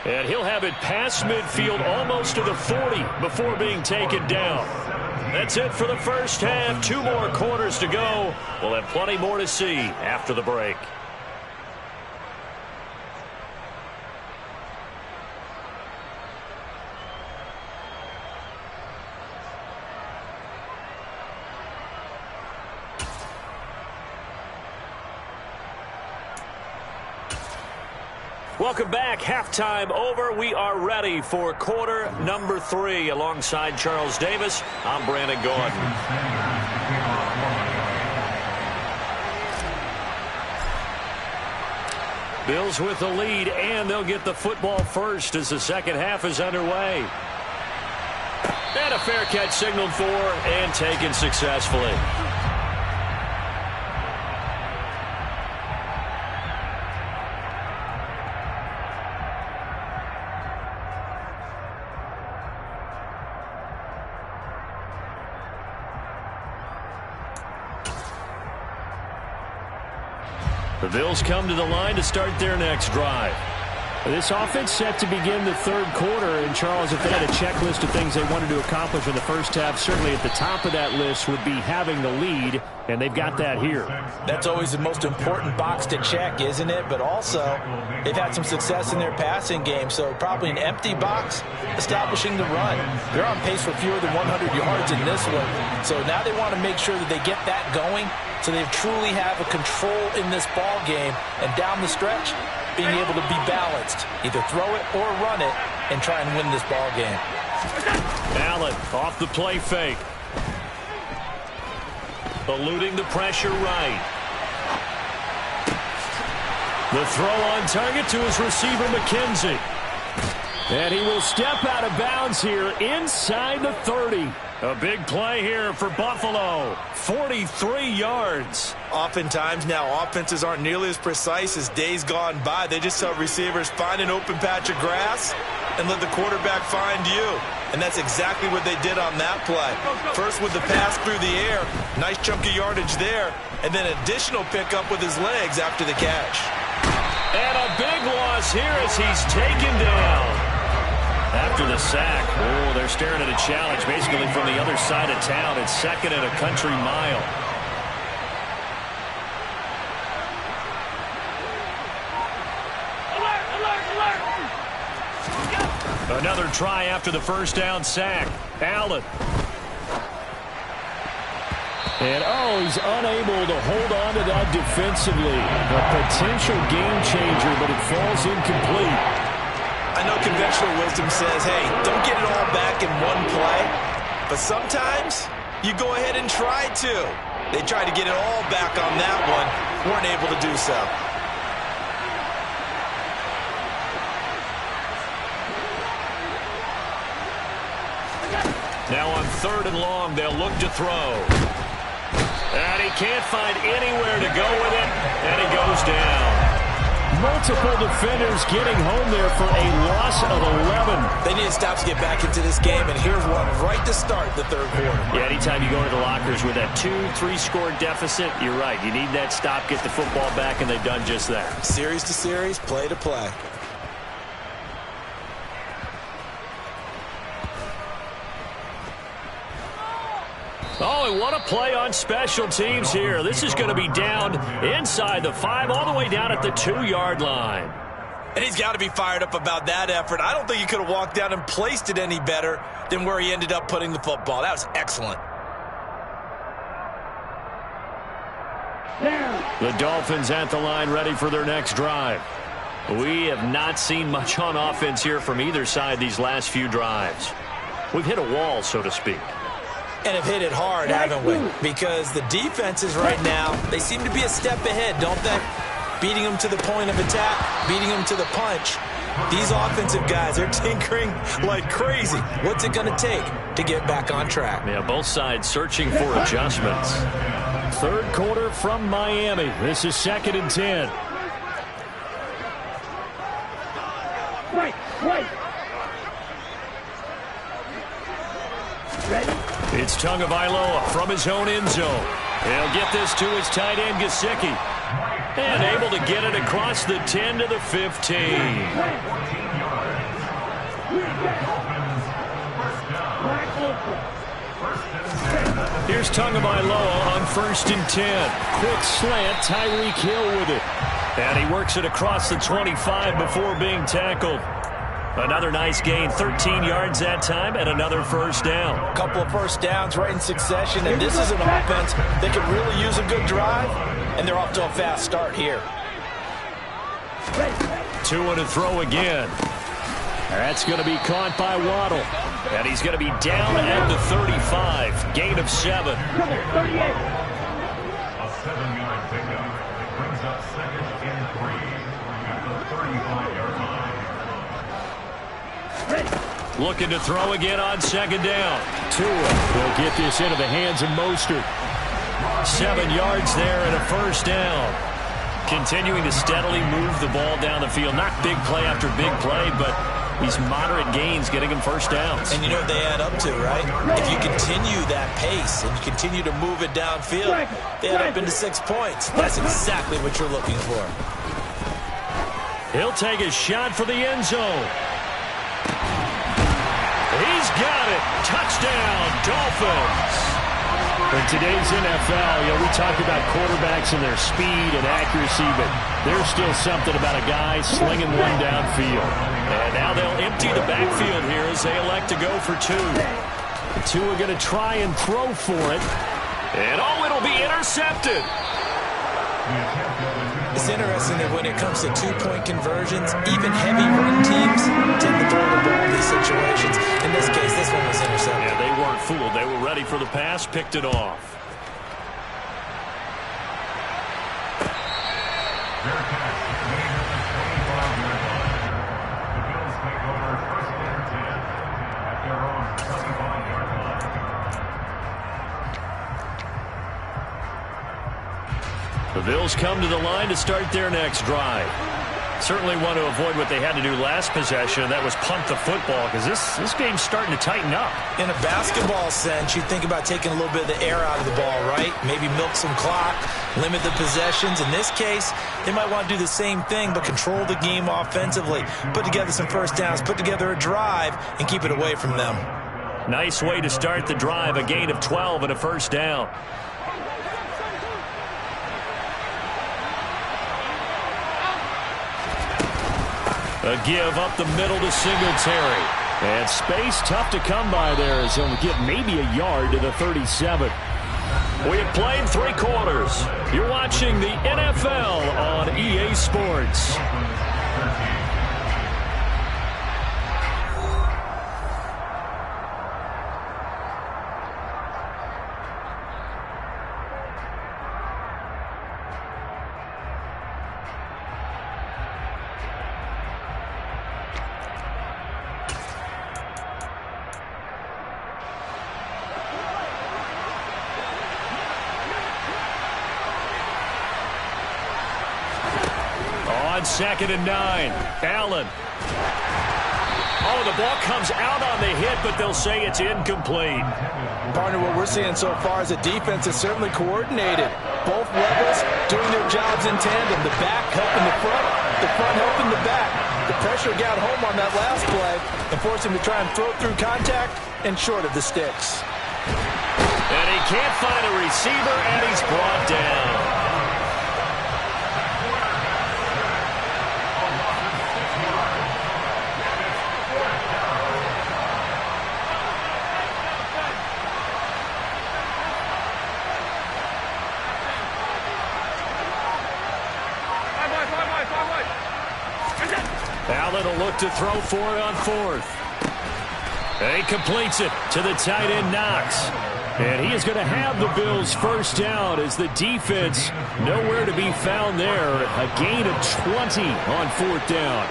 And he'll have it past midfield almost to the 40 before being taken down. That's it for the first half. 2 more quarters to go. We'll have plenty more to see after the break. Welcome back. Halftime over. We are ready for quarter number 3. Alongside Charles Davis, I'm Brandon Gordon. Bills with the lead, and they'll get the football first as the second half is underway. And a fair catch signaled for and taken successfully. The Bills come to the line to start their next drive. This offense set to begin the third quarter, and Charles, if they had a checklist of things they wanted to accomplish in the first half, certainly at the top of that list would be having the lead, and they've got that here. That's always the most important box to check, isn't it? But also, they've had some success in their passing game, so probably an empty box establishing the run. They're on pace for fewer than 100 yards in this one, so now they want to make sure that they get that going so they truly have a control in this ball game, and down the stretch, being able to be balanced, either throw it or run it, and try and win this ball game. Allen off the play fake. Eluding the pressure right. The throw on target to his receiver, McKenzie. And he will step out of bounds here inside the 30. A big play here for Buffalo. 43 yards. Oftentimes now, offenses aren't nearly as precise as days gone by. They just tell receivers, find an open patch of grass and let the quarterback find you. And that's exactly what they did on that play. First with the pass through the air, nice chunk of yardage there, and then additional pickup with his legs after the catch. And a big loss here as he's taken down. After the sack, oh, they're staring at a challenge basically from the other side of town. It's second and a country mile. Another try after the first down sack. Allen. And, oh, he's unable to hold on to that defensively. A potential game changer, but it falls incomplete. I know conventional wisdom says, hey, don't get it all back in one play. But sometimes you go ahead and try to. They tried to get it all back on that one. Weren't able to do so. Now on 3rd and long, they'll look to throw. And he can't find anywhere to go with it, and he goes down. Multiple defenders getting home there for a loss of 11. They need to stop to get back into this game, and here's one right to start the third quarter. Yeah, anytime you go into the lockers with that 2-3 score deficit, you're right. You need that stop, get the football back, and they've done just that. Series to series, play to play. Oh, and what a play on special teams here. This is going to be down inside the 5, all the way down at the 2-yard line. And he's got to be fired up about that effort. I don't think he could have walked down and placed it any better than where he ended up putting the football. That was excellent. The Dolphins at the line, ready for their next drive. We have not seen much on offense here from either side these last few drives. We've hit a wall, so to speak. And have hit it hard, haven't we? Because the defenses right now, they seem to be a step ahead, don't they? Beating them to the point of attack, beating them to the punch. These offensive guys, they're tinkering like crazy. What's it going to take to get back on track? Yeah, both sides searching for adjustments. Third quarter from Miami. This is 2nd and 10. It's Tagovailoa from his own end zone. He'll get this to his tight end, Gesicki. And able to get it across the 10 to the 15. Here's Tagovailoa on 1st and 10. Quick slant, Tyreek Hill with it. And he works it across the 25 before being tackled. Another nice gain, 13 yards that time, and another first down. A couple of first downs right in succession, and this is an offense that could really use a good drive, and they're off to a fast start here. 2 to throw again. That's going to be caught by Waddle. And he's going to be down at the 35. Gain of 7. A 7-yard pickup brings up 2nd and 3 at the 35-yard line. Looking to throw again on 2nd down. Tua will get this into the hands of Mostert. 7 yards there and a first down. Continuing to steadily move the ball down the field. Not big play after big play, but these moderate gains getting him first downs. And you know what they add up to, right? If you continue that pace and you continue to move it downfield, they add up into 6 points. That's exactly what you're looking for. He'll take a shot for the end zone. He's got it. Touchdown, Dolphins. In today's NFL, we talk about quarterbacks and their speed and accuracy, but there's still something about a guy slinging one downfield. And now they'll empty the backfield here as they elect to go for 2. The 2 are going to try and throw for it. And it'll be intercepted. It's interesting that when it comes to 2-point conversions, even heavy run teams tend to throw the ball in these situations. In this case, this one was intercepted. Yeah, they weren't fooled. They were ready for the pass, picked it off. The Bills take over 1st and 10 at their own 25-yard line. The Bills come to the line to start their next drive. Certainly want to avoid what they had to do last possession, and that was punt the football, because this game's starting to tighten up. In a basketball sense, you think about taking a little bit of the air out of the ball, right? Maybe milk some clock, limit the possessions. In this case, they might want to do the same thing, but control the game offensively. Put together some first downs, put together a drive, and keep it away from them. Nice way to start the drive, a gain of 12 and a first down. A give up the middle to Singletary. And space tough to come by there as he'll get maybe a yard to the 37. We have played 3 quarters. You're watching the NFL on EA Sports. on 2nd and 9. Allen. Oh, the ball comes out on the hit, but they'll say it's incomplete. Partner, what we're seeing so far is the defense is certainly coordinated. Both levels doing their jobs in tandem. The back helping the front helping the back. The pressure got home on that last play and forced him to try and throw through contact and short of the sticks. And he can't find a receiver, and he's brought down. Allen will look to throw for it on 4th. And he completes it to the tight end, Knox. And he is going to have the Bills first down as the defense nowhere to be found there. A gain of 20 on 4th down.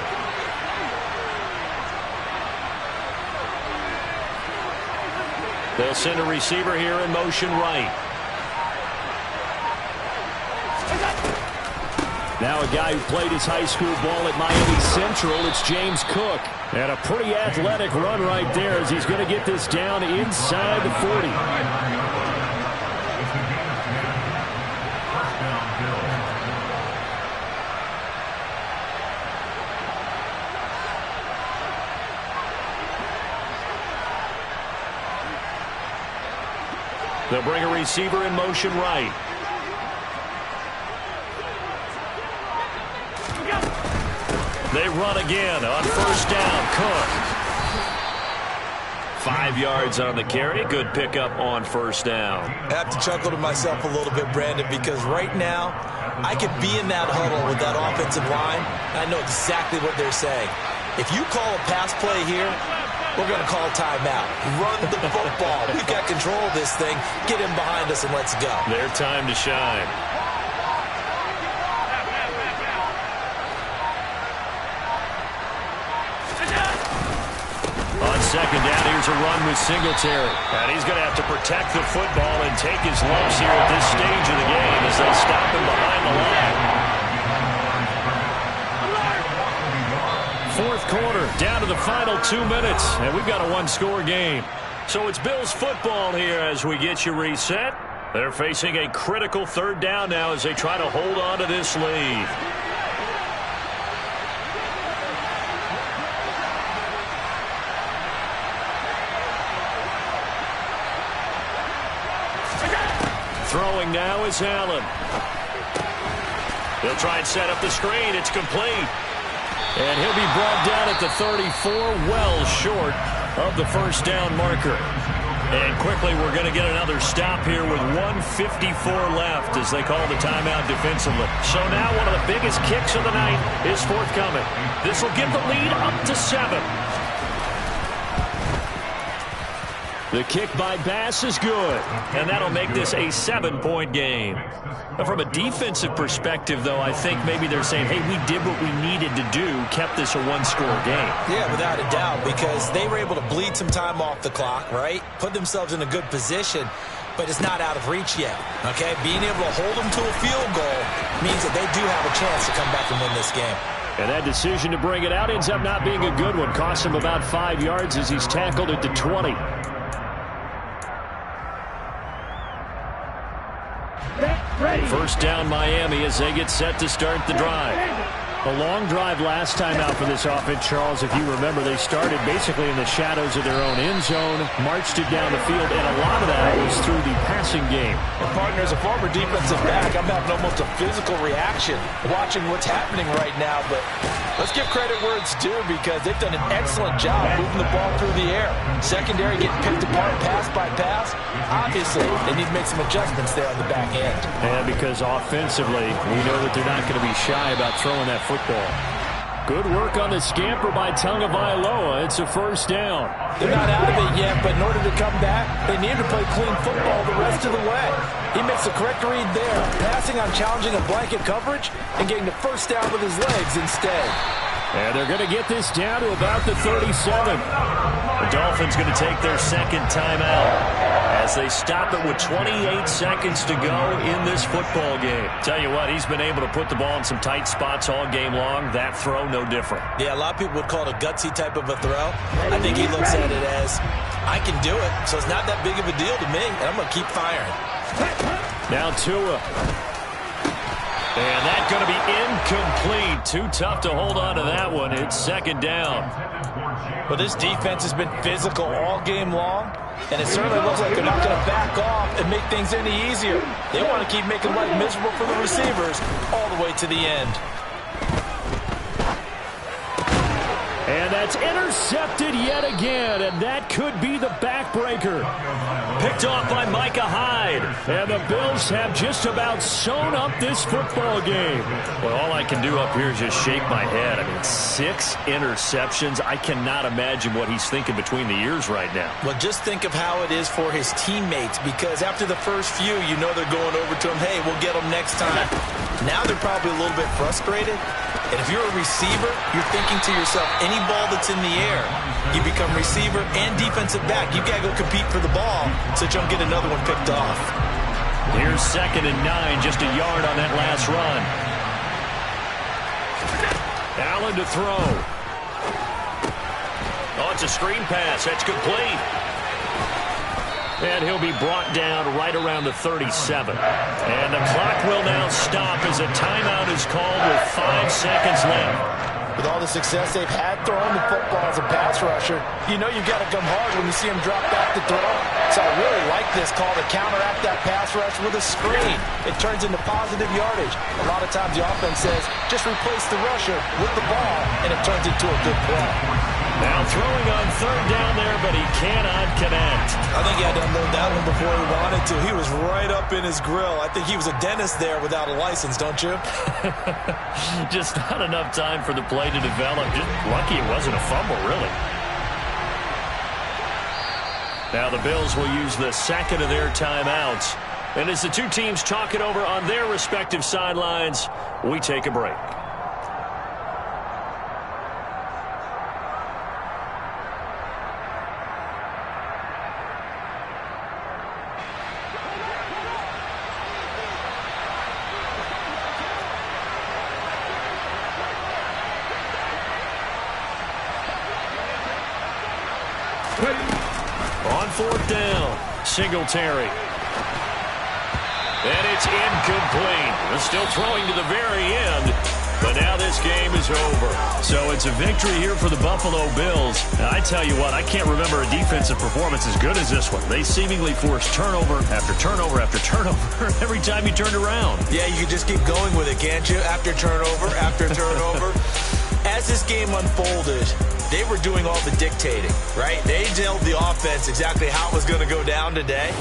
They'll send a receiver here in motion right. Now a guy who played his high school ball at Miami Central, it's James Cook. And a pretty athletic run right there as he's going to get this down inside the 40. They'll bring a receiver in motion right. They run again on first down. Cook. 5 yards on the carry. Good pickup on first down. I have to chuckle to myself a little bit, Brandon, because right now I could be in that huddle with that offensive line. I know exactly what they're saying. If you call a pass play here, we're going to call timeout. Run the football. We've got control of this thing. Get him behind us and let's go. Their time to shine. On second down, here's a run with Singletary. And he's going to have to protect the football and take his lumps here at this stage of the game as they stop him behind the line. 4th quarter, down to the final 2 minutes, and we've got a one-score game. So it's Bills football here as we get you reset. They're facing a critical 3rd down now as they try to hold on to this lead. Throwing now is Allen. He'll try and set up the screen. It's complete. And he'll be brought down at the 34, well short of the first down marker. And quickly, we're going to get another stop here with 1:54 left as they call the timeout defensively. So now one of the biggest kicks of the night is forthcoming. This will give the lead up to 7. The kick by Bass is good, and that'll make this a 7-point game. From a defensive perspective, though, I think maybe they're saying, hey, we did what we needed to do, kept this a one-score game. Yeah, without a doubt, because they were able to bleed some time off the clock, right? Put themselves in a good position, but it's not out of reach yet, okay? Being able to hold them to a field goal means that they do have a chance to come back and win this game. And that decision to bring it out ends up not being a good one. Costs him about 5 yards as he's tackled at the 20. First down Miami as they get set to start the drive. A long drive last time out for this offense, Charles. If you remember, they started basically in the shadows of their own end zone, marched it down the field, and a lot of that was through the passing game. And partner, as a former defensive back, I'm having almost a physical reaction watching what's happening right now. But let's give credit where it's due because they've done an excellent job moving the ball through the air. Secondary getting picked apart pass by pass. Obviously, they need to make some adjustments there on the back end. And because offensively, we know that they're not going to be shy about throwing that football. Good work on the scamper by Tagovailoa. It's a first down. They're not out of it yet, but in order to come back, they need to play clean football the rest of the way. He makes the correct read there, passing on challenging a blanket coverage and getting the first down with his legs instead. And they're going to get this down to about the 37. The Dolphins going to take their second timeout as they stop it with 28 seconds to go in this football game. Tell you what, he's been able to put the ball in some tight spots all game long. That throw, no different. Yeah, a lot of people would call it a gutsy type of a throw. I think he looks at it as, I can do it, so it's not that big of a deal to me, and I'm going to keep firing. Now Tua. And that's going to be incomplete. Too tough to hold on to that one. It's second down. Well, this defense has been physical all game long, and it certainly looks like they're not going to back off and make things any easier. They want to keep making life miserable for the receivers all the way to the end. And that's intercepted yet again, and that could be the backbreaker. Picked off by Micah Hyde. And the Bills have just about sewn up this football game. Well, all I can do up here is just shake my head. I mean, 6 interceptions. I cannot imagine what he's thinking between the ears right now. Well, just think of how it is for his teammates, because after the first few, you know they're going over to him, hey, we'll get them next time. Now they're probably a little bit frustrated. And if you're a receiver, you're thinking to yourself, any ball that's in the air, you become receiver and defensive back. You've got to go compete for the ball so that you don't get another one picked off. Here's 2nd and 9, just a yard on that last run. Allen to throw. Oh, it's a screen pass. That's complete. And he'll be brought down right around the 37. And the clock will now stop as a timeout is called with 5 seconds left. With all the success they've had throwing the football as a pass rusher, you know you've got to come hard when you see him drop back to throw. So I really like this call to counteract that pass rush with a screen. It turns into positive yardage. A lot of times the offense says, just replace the rusher with the ball, and it turns into a good play. Now throwing on 3rd down there, but he cannot connect. I think he had to unload that one before he wanted to. He was right up in his grill. I think he was a dentist there without a license, don't you? Just not enough time for the play to develop. Just lucky it wasn't a fumble, really. Now the Bills will use the 2nd of their timeouts. And as the two teams talk it over on their respective sidelines, we take a break. On 4th down, Singletary. And it's incomplete. They're still throwing to the very end, but now this game is over. So it's a victory here for the Buffalo Bills. Now, I tell you what, I can't remember a defensive performance as good as this one. They seemingly forced turnover after turnover after turnover every time you turned around. Yeah, you could just keep going with it, can't you? After turnover, after turnover. As this game unfolded, they were doing all the dictating, right? They told the offense exactly how it was going to go down today.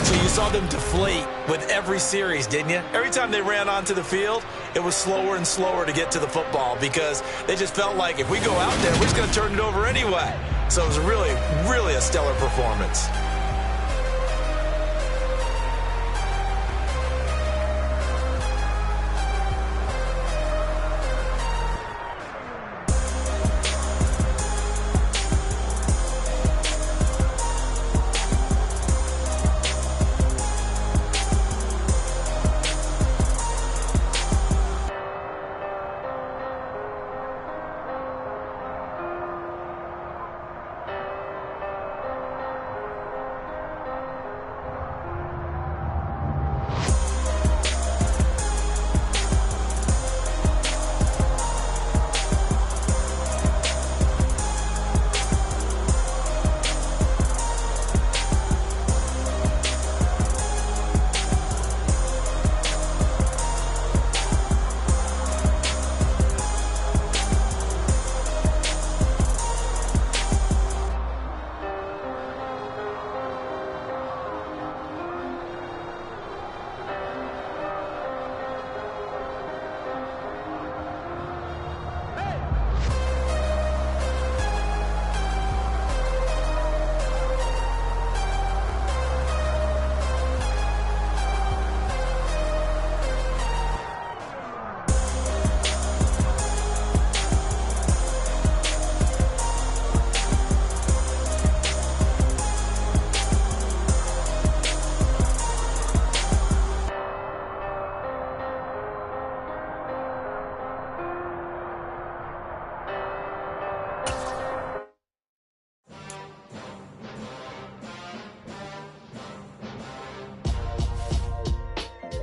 So you saw them deflate with every series, didn't you? Every time they ran onto the field, it was slower and slower to get to the football because they just felt like if we go out there, we're just going to turn it over anyway. So it was really, really a stellar performance.